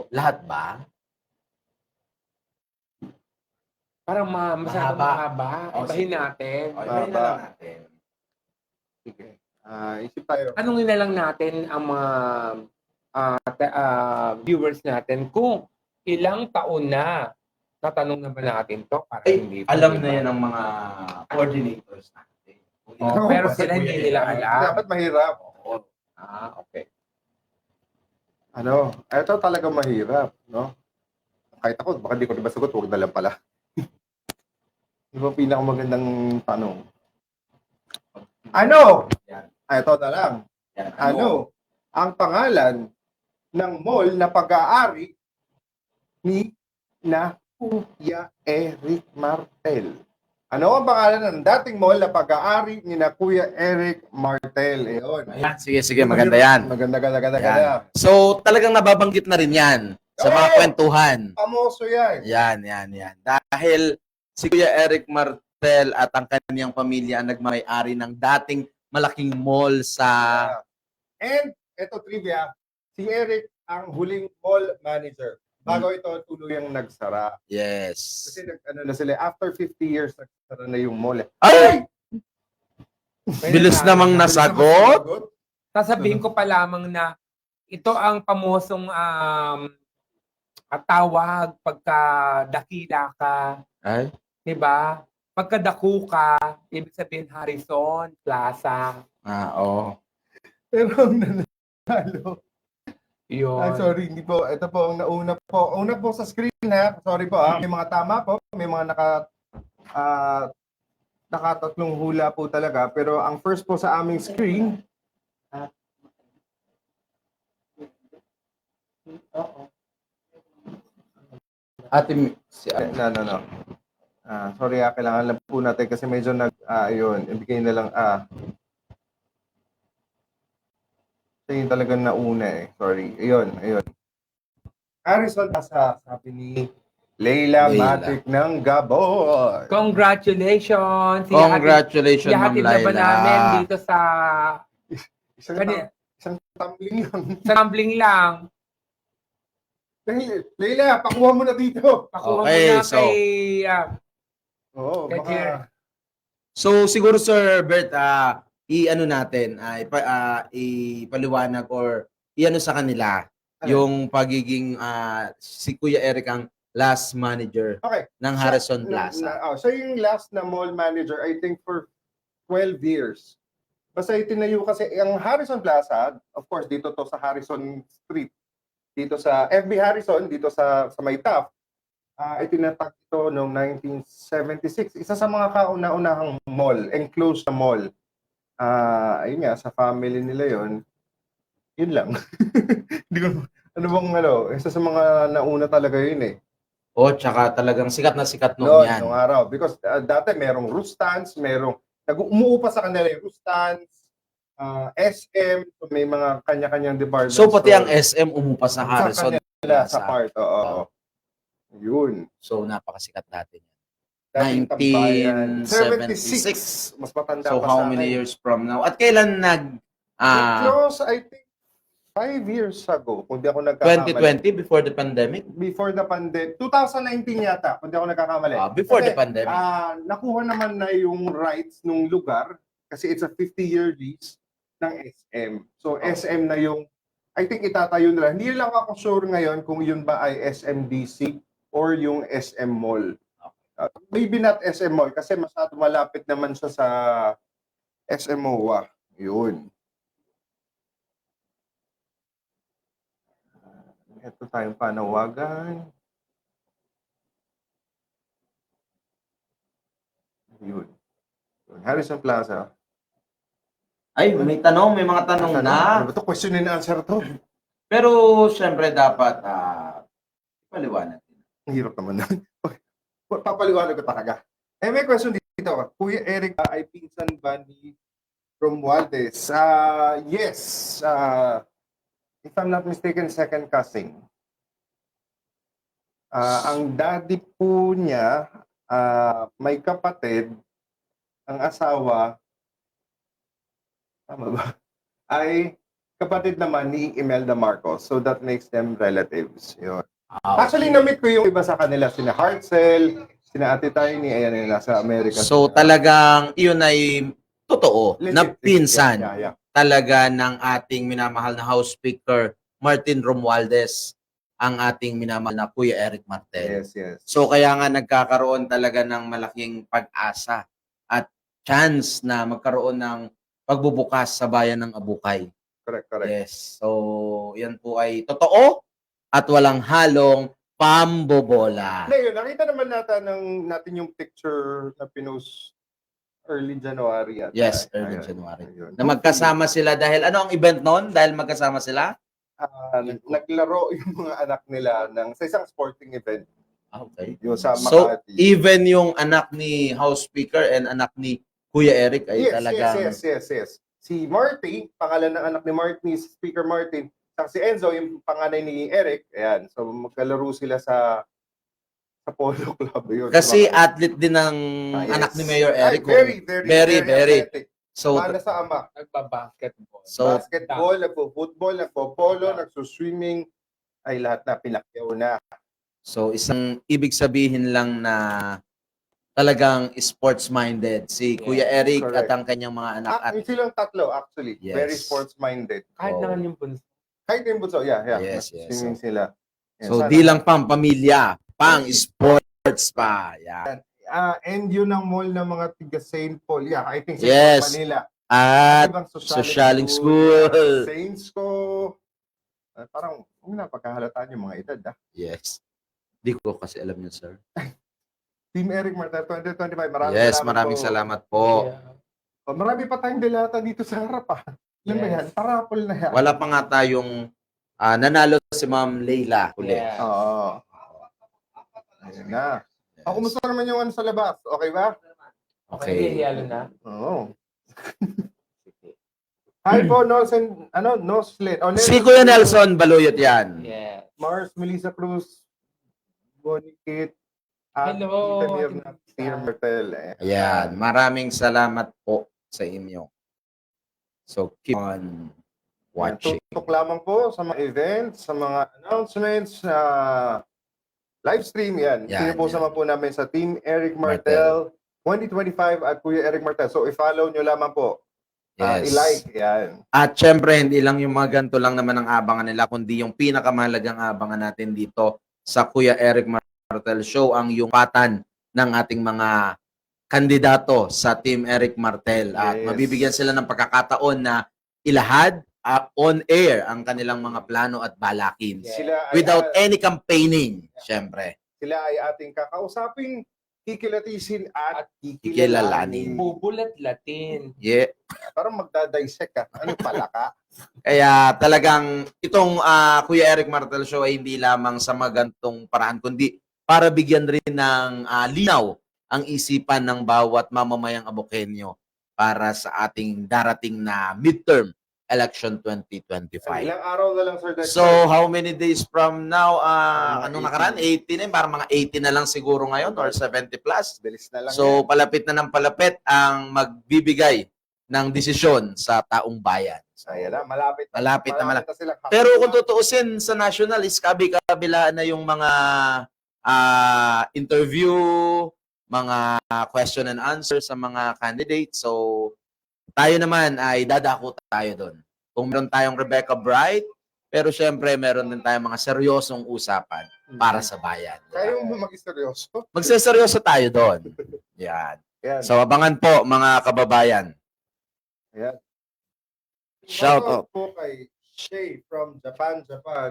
lahat ba? Parang masyadong mahaba. Oh, Ibahin sige. natin. Ibahin na lang natin. Sige. Isip tayo. Tanungin na lang natin ang mga viewers natin kung ilang taon na? Tatanong na ba natin to? Para Ay, hindi pa, alam di na ba? yan ng mga coordinators natin. Oh, pero sila hindi nila alam. Dapat mahirap. Oo. Okay. Ano, ito talaga mahirap, no? Kahit ako, baka di ko diba sagot, huwag na lang pala. Di ba pinakamagandang tanong? Ano? Yan. Ito na lang. Yan. Ano ang pangalan ng mall na pag-aari ni na Kuya Eric Martel? Ano ang pangalan ng dating mall na pag-aari ni na Kuya Eric Martel? Ayun. Ayan, sige, maganda yan. Maganda. Yan. So, talagang nababanggit na rin yan sa mga Oo! kwentuhan. Famoso yan. Yan. Dahil si Kuya Eric Martel at ang kanyang pamilya ang nagmamay-ari ng dating malaking mall sa... And, eto trivia, si Eric ang huling mall manager. Bago ito tuluyang nagsara. Yes. Kasi ano na sila, after 50 years, nagsara na yung mall. Ay! Bilis namang nasagot. Sasabihin ko pa lamang na ito ang pamosong tawag pagka dakila ka, Ay? 'di ba? Pagka daku ka, ibig sabihin Harrison Plaza. Oo. Pero ang nanalo. Yun. Sorry, hindi po. Ito po ang nauna po. Una po sa screen ha. Sorry po ha. May mga tama po. May mga nakatatlong hula po talaga. Pero ang first po sa aming screen, Si Ate. no. Sorry kailangan lang po natin kasi medyo ayun, ibigay na lang siya yung talagang nauna eh. Sorry. Ayun. Harrison Plaza, sabi ni Leila Leila. Matic ng Gabon. Congratulations. Congratulations, Ma'am Ihatid na ba namin Laila. dito sa Isang tumbling lang. tumbling lang. Leila, pakuha mo na dito. Pakuha Okay, mo na so- kay Oo, Kay Jer. baka... So, siguro, Sir Bert, i-ano natin, ipaliwanag or i-ano sa kanila Ano? yung pagiging si Kuya Eric ang last manager Okay. ng Harrison Plaza. Siya yung last na mall manager, I think, for 12 years. Basta itinayo kasi, ang Harrison Plaza, of course, dito to sa Harrison Street. Dito sa FB Harrison, dito sa Maytaf. Itinatag ito noong 1976. Isa sa mga kauna-unahang mall, enclosed na mall. Ayun nga, sa family nila yon. Yun lang. Hindi ko, isa sa mga nauna talaga yun eh. Tsaka talagang sikat na sikat Noon, noon yan. nung araw. Because dati merong Rustans, nag-umuupa sa kanila yung Rustans, SM, may mga kanya-kanyang department So, pati ang store. SM umupa sa Harrison Kanila, Plaza. sa part, oo. Yun. So, napakasikat dati. Dating tambayan. 1976. 76. Mas matanda So, pa how sa many akin. years from now? At kailan Close, I think, 5 years ago, kung di ako nagkakamali. 2020, before the pandemic? Before the pandemic. 2019 yata, kung di ako nagkakamali. Before Kasi, the pandemic. nakuha naman na yung rights nung lugar kasi it's a 50-year lease ng SM. So, SM na yung, I think itatayo nila. Hindi lang ako sure ngayon kung yun ba ay SMDC or yung SM Mall. Maybe not SM Mall kasi masyado malapit naman siya sa SM MOA. Yun. Ito tayong panawagan. Yun. Harrison Plaza. Ay, may mga tanong na. Ano ba ito? Question and answer to. Pero, syempre, dapat paliwanag. Ang hirap naman nun. Papaliwanag ko talaga. May question dito. Kuya Eric, ay pinsan ba ni Romualdez? Yes. If I'm not mistaken, second cousin. Ang daddy po niya, may kapatid, ang asawa, tama ba? Ay kapatid naman ni Imelda Marcos. So that makes them relatives. Yun. Actually, na-meet ko yung iba sa kanila. Sina Hartzell, sina Ate Tiny, ayan yung nasa Amerika. So, talagang yun ay totoo Legit, na legit. pinsan Yeah. talaga ng ating minamahal na House Speaker Martin Romualdez. ang ating minamahal na Kuya Eric Martel. Yes, yes. So kaya nga nagkakaroon talaga ng malaking pag-asa at chance na magkaroon ng pagbubukas sa bayan ng Abukay. Correct, correct. Yes. So yan po ay totoo at walang halong pambobola. Ngayon, nakita naman natin yung picture na pinost early January. Yes, early January. Ayun. Na magkasama sila dahil ano ang event noon? Dahil magkasama sila? Naglaro yung mga anak nila sa isang sporting event. Okay. Yung sa So, Makati. even yung anak ni House Speaker and anak ni Kuya Eric ay talagang... Yes. Si Marty, pangalan ng anak ni Marty, si Speaker Martin, saka si Enzo, yung panganay ni Eric. Ayan. So, magkalaro sila sa Polo Club. Yun, Kasi sa athlete din ng yes. anak ni Mayor Ay, Eric. very Very. So, Mana sa ama. Nagpa-basketball. So, Basketball, nagpo-football, nagpo-polo, nagsuswimming, ay lahat na pinakyaw na. So, isang ibig sabihin lang na talagang sports-minded si Kuya Eric correct. at ang kanyang mga anak. At Yung silang tatlo, actually. Yes. Very sports-minded. Kahit Oh. naman yung bunso. Kahit yung bunso, yeah. Yes. Swimming sila. Yan, so, sana- di lang pang pamilya, pang sports pa. Yan. and yun ang mall ng mga tiga St. Paul. Yeah, I think St. Yes. Paul, Manila. At Ibang Socialing School. Saints ko. Parang napagkahalataan yung mga edad. yes. Di ko kasi alam yun, sir. Team Eric Martel 2025. Maraming salamat po. Oh, marami pa tayong delata dito sa harap. Alam ba Yes. yan? Parapol na yan. Wala pa nga tayong nanalo si Ma'am Leila uli. Yeah. Oo. Ayun na. Kumusta naman yung sa labas? Okay ba? Okay. Yalo na. Oo. Hi po, Noslen. Si Kuya Nelson Baluyot yan. Yeah. Mars, Melissa Cruz, Bonikit, at Hello. Tita Mirna, Tia Martel. Ayan. Maraming salamat po sa inyo. So, keep on watching. Tutok lamang po sa mga events, sa mga announcements, live stream yan. Yan, Pinupost yan. naman po namin sa Team Eric Martel 2025 at Kuya Eric Martel. So, i-follow nyo lamang po. Yes. I-like, yan. At syempre, hindi lang yung mga ganito lang naman ang abangan nila, kundi yung pinakamahalagang abangan natin dito sa Kuya Eric Martel Show, ang yung patan ng ating mga kandidato sa Team Eric Martel. At Yes. mabibigyan sila ng pagkakataon na ilahad on air ang kanilang mga plano at balakin. Sila ay, Without any campaigning, syempre. sila ay ating kakausapin, kikilatisin at Kikilalanin. Bubulat-latin. Yeah. Parang magdadissect ka. Ano pala ka? Kaya talagang itong Kuya Eric Martel Show ay hindi lamang sa magantong paraan, kundi para bigyan rin ng linaw ang isipan ng bawat mamamayang Abokenyo para sa ating darating na midterm election 2025. Ilang araw na lang, Sir Dexter. So, how many days from now? Anong 80. nakaraan? 80 na yun. Parang mga 80 na lang siguro ngayon or 70 plus. Bilis na lang So, yan. palapit na ng palapit ang magbibigay ng desisyon sa taong bayan. So, Ayan na, malapit. malapit na. sila. Pero kung tutuusin sa national is kabi-kabila na yung mga interview, mga question and answer sa mga candidates. So, tayo naman ay dadako tayo doon. Kung meron tayong Rebecca Bright, pero syempre meron din tayong mga seryosong usapan para sa bayan. Kaya mo mag-seryoso. Magseseryoso tayo doon. Yan. Yan. So, abangan po mga kababayan. Ayan. Shout out. po kay Shay from Japan.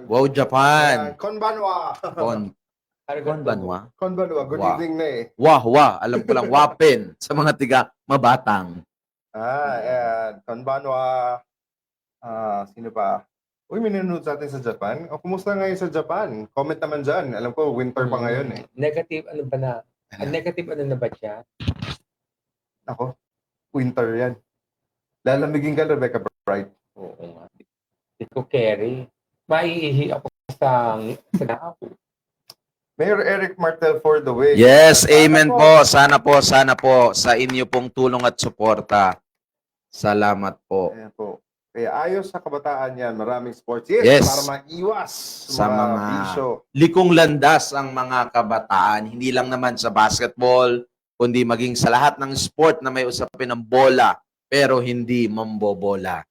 Wow, Japan. Konbanwa. Konbanwa. Konbanwa. Good Wow. evening na eh. Wah. Alam ko lang, wapin sa mga tiga mabatang. Ayan. Konbanwa. Sino pa? Uy, may nanonood sa atin sa Japan. O, kumusta ngayon sa Japan? Comment naman dyan. Alam ko, winter pa ngayon eh. Negative ano ba na? Ang negative ano na ba siya? Ako, winter yan. Lalamigin ka, Rebecca Bright. Oo nga. Hindi ko carry. Maiihi ako sa ako. Mayor Eric Martel for the way. Yes, amen po. Sana po sa inyo pong tulong at suporta. Salamat po. Ayan po. Kaya ayos sa kabataan yan. Maraming sports. Yes. Para maiwas Sa mga bisyo. likong landas ang mga kabataan, hindi lang naman sa basketball, kundi maging sa lahat ng sport na may usapin ng bola, pero hindi mambobola.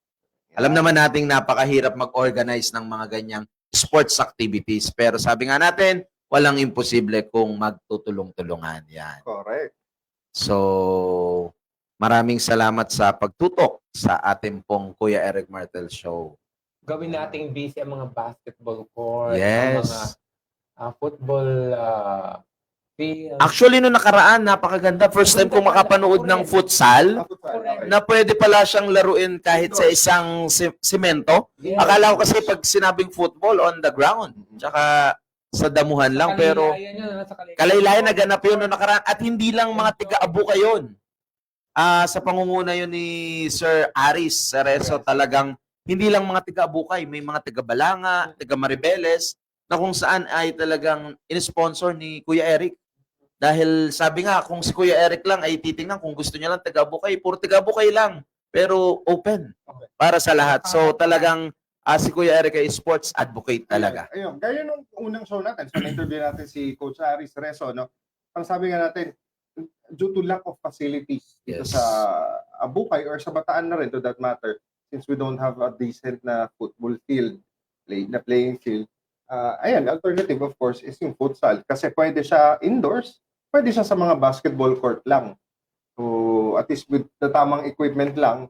Alam naman nating napakahirap mag-organize ng mga ganyang sports activities. Pero sabi nga natin, walang imposible kung magtutulong-tulungan. Yan. Correct. So, maraming salamat sa pagtutok sa ating pong Kuya Eric Martel Show. Gawin nating busy ang mga basketball court, ang Yes. mga football field. Actually, no nakaraan, napakaganda. First time kong makapanood ng futsal Okay. na pwede pala siyang laruin kahit sa isang simento. Yes. Akala ko kasi pag sinabing football on the ground, tsaka sa damuhan lang, pero Kalaylayan yun, sa kalaylayan naganap yun noong nakaraan at hindi lang mga tiga-abuka yun. Sa pangunguna yun ni Sir Aris Cerezo, talagang hindi lang mga tiga-abukay, may mga tiga-Balanga, tiga-Maribeles, na kung saan ay talagang in-sponsor ni Kuya Eric. Dahil sabi nga, kung si Kuya Eric lang ay titingnan, kung gusto niya lang taga-abukay, puro taga-abukay lang. Pero open para sa lahat. So talagang si Kuya Eric ay sports advocate talaga. Ayun. Gaya nung unang show natin, so na-interview natin si Coach Aris Rezo, no? Parang sabi nga natin, due to lack of facilities dito Yes. sa Abukay or sa Bataan na rin, to that matter, since we don't have a decent na football field, playing field, ayan, alternative of course is yung futsal. Kasi pwede siya indoors, pwede siya sa mga basketball court lang. So, at least with the tamang equipment lang,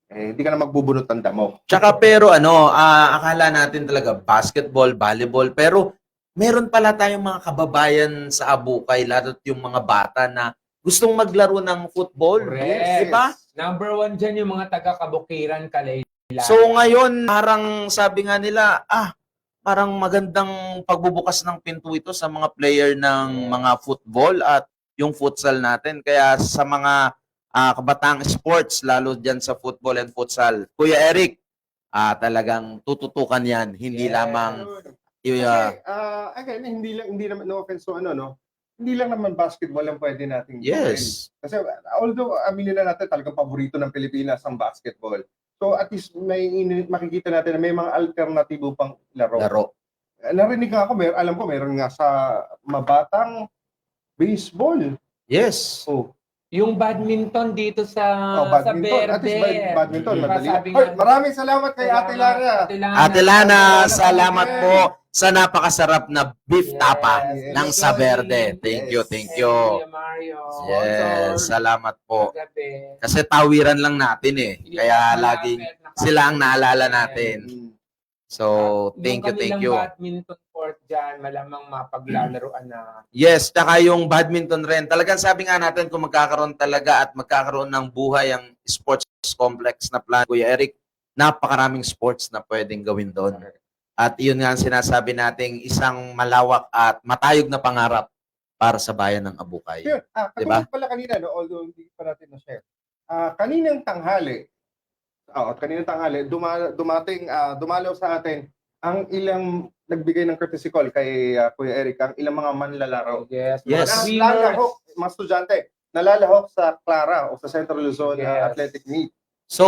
hindi ka na magbubunot ng damo. Tsaka pero akala natin talaga basketball, volleyball, pero meron pala tayong mga kababayan sa Abukay, lalo't yung mga bata na gustong maglaro ng football. Correct. Diba? Number 1 dyan yung mga taga-Kabukiran, Kalaylayan. So ngayon, parang sabi nga nila, parang magandang pagbubukas ng pinto ito sa mga player ng mga football at yung futsal natin. Kaya sa mga kabataang sports, lalo dyan sa football and futsal, Kuya Eric, talagang tututukan yan. Hindi lamang Kasi, again, hindi naman, no offense to no? Hindi lang naman basketball ang pwede nating gawin. yes. Kasi although aminin na natin talagang paborito ng Pilipinas ang basketball. So at least makikita natin na may mga alternatibo pang laro. Narinig nga ako, alam ko meron nga sa mabatang baseball. Yes. Oh, Yung badminton dito sa badminton. sa At least Verde. badminton, Diba, madali. sabi Hoy, nga- maraming salamat kay Ate Lara. Ate Lana, salamat po sa napakasarap na beef tapa Yes. ng sa Verde. Thank you, Yes. thank Kuya you. Mario. Yes, salamat po. Kagabi. Kasi tawiran lang natin eh. Kaya laging sila ang naalala natin. So, thank you. Yung badminton court dyan, malamang mapaglalaroan na. Yes, tsaka yung badminton rin. Talagang sabi nga natin kung magkakaroon talaga at magkakaroon ng buhay ang sports complex na plan, Kuya Eric, napakaraming sports na pwedeng gawin doon. At yun nga ang sinasabi nating isang malawak at matayog na pangarap para sa bayan ng Abukay. Yun, Diba? katulad pala kanina, no, although hindi pa natin na-share. Kaninang tanghali, dumalaw sa atin ang ilang nagbigay ng courtesy call kay Kuya Eric, ang ilang mga manlalaro. Yes. Yes. Nalalahok, mga estudyante, nalalahok sa Clara o sa Central Luzon Yes. Athletic Meet. So,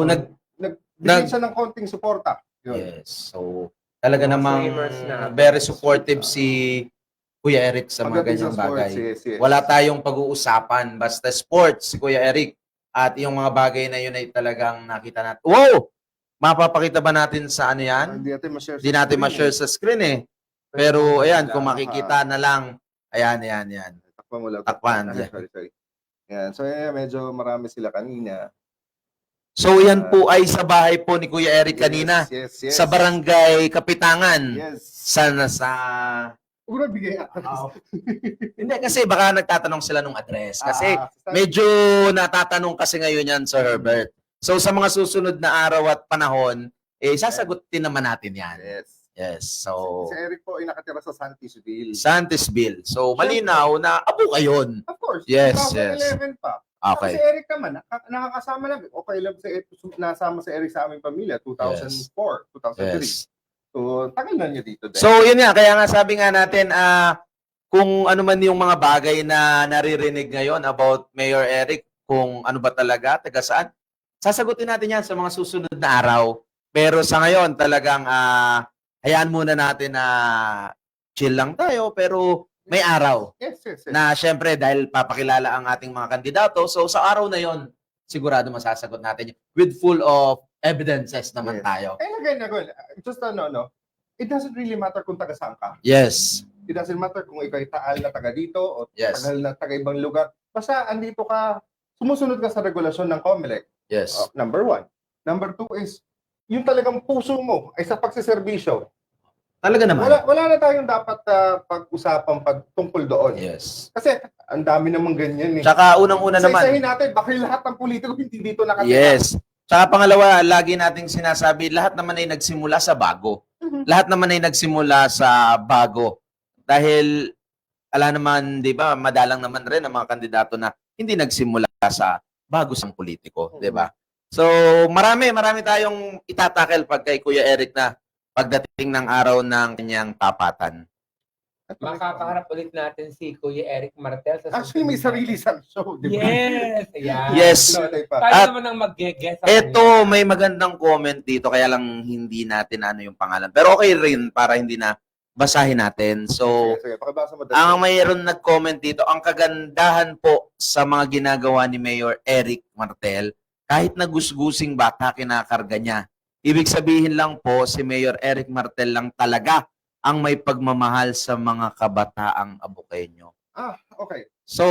Nagbigay siya ng konting suporta. Yun. yes. So, talaga Mga namang swimmers na. very supportive si Kuya Eric sa mga Pagdating ganyang sa sports, bagay. yes. Wala tayong pag-uusapan. Basta sports, si Kuya Eric. At yung mga bagay na yun ay talagang nakita natin. Wow! Mapapakita ba natin sa ano yan? Hindi natin ma-share. Hindi natin ma-share sa screen eh. Pero ayan, kung makikita na lang, ayan. Takpan mo lang. Takpan, yeah. Sorry. Yan. So, medyo marami sila kanina. So yan po ay sa bahay po ni Kuya Eric kanina. Yes. Sa Barangay Kapitangan. Yes. Sa Ura bigay ako. Hindi kasi baka nagtatanong sila nung address. Kasi medyo natatanong kasi ngayon yan, Sir Herbert. So sa mga susunod na araw at panahon, sasagutin naman natin yan. Yes. So, Si Eric po ay nakatira sa Santisville. Santisville. So malinaw na abo kayon. Of course. Yes, 2011 pa. Okay. Si Eric naman, nakakasama lang. Okay lang si Eric, nasama si Eric sa aming pamilya, 2004, 2003. Yes. So, tagal na niya dito. So yun nga, kaya nga sabi nga natin, kung ano man yung mga bagay na naririnig ngayon about Mayor Eric, kung ano ba talaga, taga saan, sasagutin natin yan sa mga susunod na araw. Pero sa ngayon, talagang hayaan muna natin na chill lang tayo, pero may araw Yes. na syempre dahil papakilala ang ating mga kandidato. So sa araw na yon, sigurado masasagot natin yun. With full of evidences naman Yes. tayo. Again, just it doesn't really matter kung taga saan ka. Yes. It doesn't matter kung ikaw ay taal na taga dito o Yes. tagal na taga ibang lugar. Basta andito ka, sumusunod ka sa regulasyon ng COMELEC. Yes. Number 1. Number 2 is, yung talagang puso mo ay sa pagsiservisyo. Talaga naman. Wala na tayong dapat pag-usapan tungkol doon. Yes. Kasi ang dami namang ganyan eh. Tsaka unang-una naman. Isa-isahin natin, bakit lahat ng politiko hindi dito nakatira? Yes. Tsaka pangalawa, lagi nating sinasabi, lahat naman ay nagsimula sa bago. Lahat naman ay nagsimula sa bago. Dahil, ala naman, di ba, madalang naman rin ang mga kandidato na hindi nagsimula sa bago sang politiko, di ba? So, marami tayong itatakel pag kay Kuya Eric na pagdating ng araw ng kanyang tapatan. Makakaharap ulit natin si Kuya Eric Martel sa Actually, may sarili siyang show, di ba? Yes! Ayan. Yes. Tayo At naman ang mag-guess sa Eto, may magandang comment dito, kaya lang hindi natin ano yung pangalan. Pero okay rin para hindi na basahin natin. So, Sige, pakibasa mo dali. ang mayroon nag-comment dito, ang kagandahan po sa mga ginagawa ni Mayor Eric Martel, kahit na gusgusing bata kinakarga niya. Ibig sabihin lang po, si Mayor Eric Martel lang talaga ang may pagmamahal sa mga kabataang Abuqueño. Okay. So,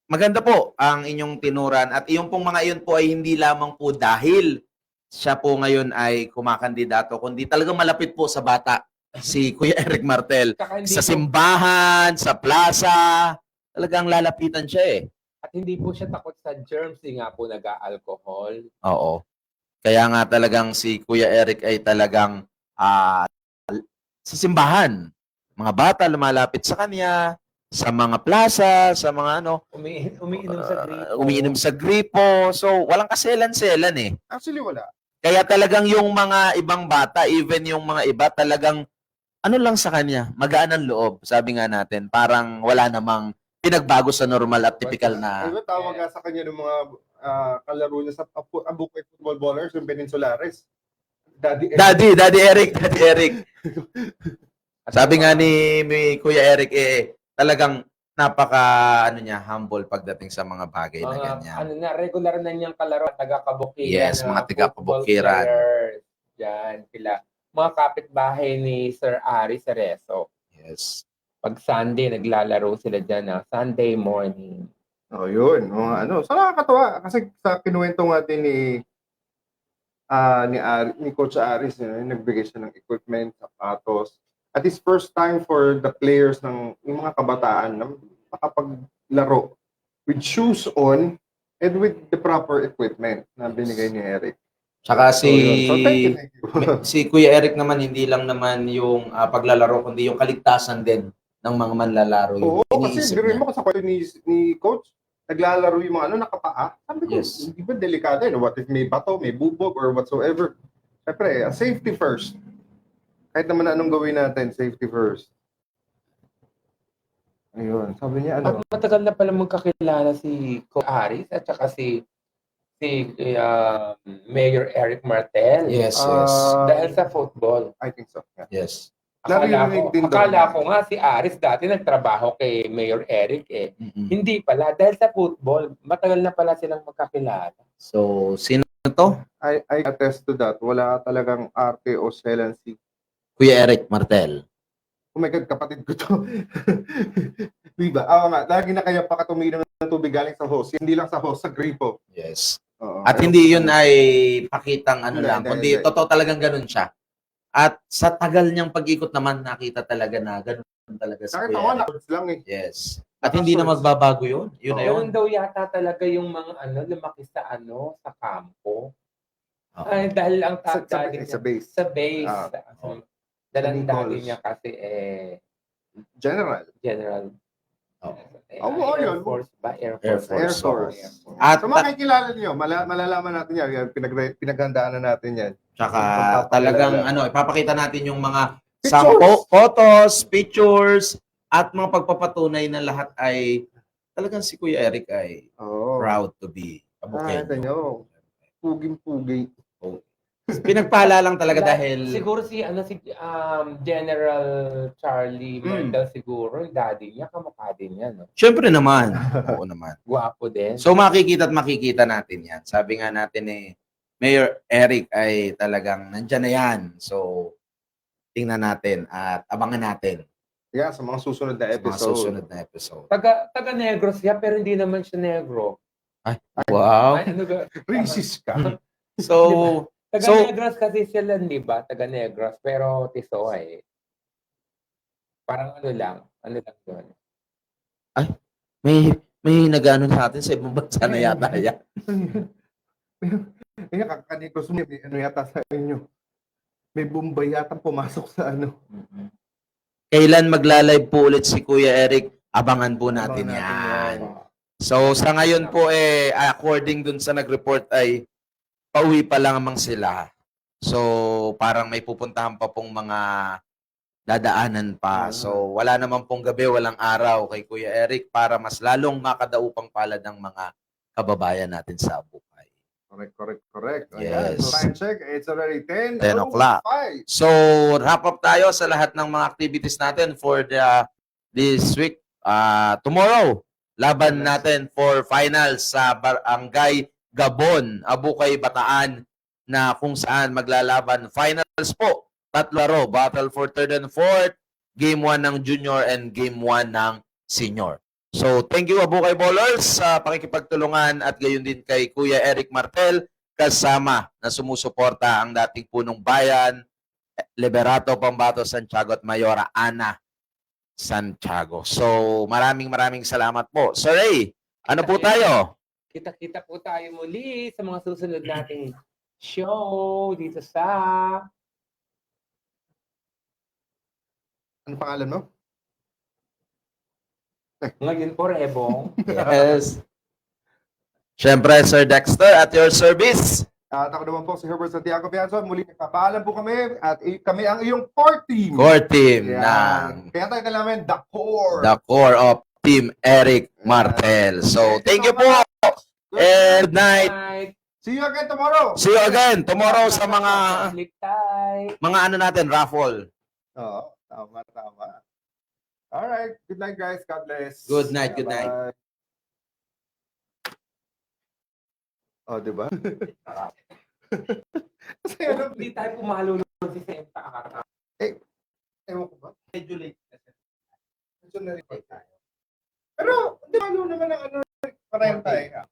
maganda po ang inyong tinuran at yung pong mga iyon po ay hindi lamang po dahil siya po ngayon ay kumakandidato, kundi talagang malapit po sa bata si Kuya Eric Martel. Saka hindi Sa po- simbahan, sa plaza, talagang lalapitan siya eh. At hindi po siya takot sa germs, di nga po nag-alcohol. Oo. Kaya nga talagang si Kuya Eric ay talagang sa simbahan. Mga bata lumalapit sa kanya, sa mga plaza, sa mga Umiinom sa gripo. umiinom sa gripo. So, walang kaselan-selan eh. Actually, wala. Kaya talagang yung mga ibang bata, even yung mga iba, talagang ano lang sa kanya, magaan ang loob. Sabi nga natin, parang wala namang pinagbago sa normal at typical na. Ano tawag nga sa kanya ng mga kalaro niya sa Abuquay football ballers, yung Peninsulares? Daddy Eric. Sabi nga ni Kuya Eric, talagang humble pagdating sa mga bagay na ganyan. Regular na niyang kalaro, taga-Kabukiran. Yes, mga taga-Kabukiran. Diyan, mga kapitbahay ni Sir Ari Cerezo. Yes. Pag Sunday, naglalaro sila dyan, Sunday morning. Oh, yun. So nakakatawa kasi sa kinuwento nga din ni Coach Aris, nagbigay siya ng equipment, sapatos. At it's first time for the players yung mga kabataan na makapaglaro with shoes on and with the proper equipment na binigay ni Eric. Tsaka So, yun. So, thank you. si Kuya Eric naman, hindi lang naman yung paglalaro, kundi yung kaligtasan din ng mga manlalaro. Yung Oo, kasi iniisip biruin niya. mo sa kwento ni Coach, naglalaro yung mga nakapaa. Sabi ko, Yes. hindi ba delikado yun? What if may bato, may bubog, or whatsoever? Siyempre, safety first. Kahit naman anong gawin natin, safety first. Ayun, sabi niya, At matagal na pala magkakilala si Coach Aris at saka si Mayor Eric Martel. Yes. Dahil sa football. I think so. Yeah. Yes. Naririnig din daw. Akala ko nga si Aris dati nagtrabaho kay Mayor Eric Mm-mm. Hindi pala. Dahil sa football, matagal na pala silang magkakilala. So, sino to? I attest to that. Wala talagang arte o selan si Kuya Eric Martel. oh my God, kapatid ko to. Diba? Oo nga, lagi na kaya pakatuminom ng tubig galing sa hose. Hindi lang sa hose, sa gripo. Yes. Oo. At hindi yun ay pakitang Hindi, lang, hindi, kundi hindi. totoo talagang ganun siya. At sa tagal niyang pag-ikot naman, nakita talaga na ganun talaga si Nakita Kuya ko, Eric. na-words lang eh. Yes. At hindi na magbabago yun. Yun na yun. Ganun daw yata talaga yung mga lumaki sa sa kampo. Oo. Ay, dahil ang Sa daddy niya, base. sa base. Dalang daddy Nichols. niya kasi General. general. Oo. Oo, Air yun. Force ba? Air Air Force. Air Force. Force. At So makikilala niyo, malalaman natin yan. Pinaghandaan na natin yan. saka Pagpapakilala. talagang ipapakita natin yung mga Pictures! sample, photos, pictures, at mga pagpapatunay na lahat ay talagang si Kuya Eric ay Oo. proud to be ito Abuqueño. nyo. Puging-pugi. Pinagpala lang talaga dahil Siguro si General Charlie Mm. Martel siguro, yung daddy niya, kamukha din niya, no? syempre naman. Oo naman. Gwapo din. So makikita at makikita natin yan. Sabi nga natin Mayor Eric ay talagang nandyan na yan. So tingnan natin at abangan natin Yeah, sa mga susunod na sa mga episode. susunod na episode. Taga Negros siya, pero hindi naman siya negro. Wow. Ay, ano ba? Racist ka. So, Taga So- Negros kasi sila, di ba? Taga Negros, pero Tisoy. Parang ano lang doon. may nag-ano sa atin sa ibang bansa na yata yan. Kaya kakanigos mo, may ano yata sa inyo. May Bombay yata pumasok sa ano. Kailan magla-live po ulit si Kuya Eric? Abangan po natin Abangan natin yan. yan. So sa ngayon po according dun sa nag-report ay pauwi pa lamang sila. So parang may pupuntahan pa pong mga dadaanan pa. So wala naman pong gabi, walang araw kay Kuya Eric para mas lalong makadaupang palad ng mga kababayan natin sa Abukay. Correct. Ayan. Yes. So time check, it's already 10 o'clock. So, wrap up tayo sa lahat ng mga activities natin for this week. Tomorrow, laban natin for finals sa Barangay Gabon, Abukay, Bataan, na kung saan maglalaban finals po. 3 laro, battle for third and fourth, game 1 ng junior and game 1 ng senior. So, thank you Abukay Ballers sa pakikipagtulungan at gayon din kay Kuya Eric Martel kasama na sumusuporta ang dating punong bayan, Liberato Pambato Santiago at Mayora Ana Santiago. So, maraming salamat po. Sir Ray, ano po tayo? Kita-kita po tayo muli sa mga susunod nating show dito sa Ano pangalan mo? Ngayon po, Rebong. Yes. Siyempre, Sir Dexter, at your service. At ako naman po si Herbert Santiago Pianson. Muli nagpapaalam po kami at kami ang iyong core team. Core team ng Yan. Kaya tayo namin The Core. the core of Team Eric Martel. So, thank you po. And good night. See you again tomorrow. See you again tomorrow sa mga Click tayo. ano natin, raffle. Oo, tama. All right. Good night, guys. God bless. Good night, good night. Bye. Oh, di ba? Kasi ano, Hindi tayo pumalulong si Senta. ewan ko ba? Medyo late kasi. Medyo na-report tayo. Pero, di ba naman ang ano, parang tayo.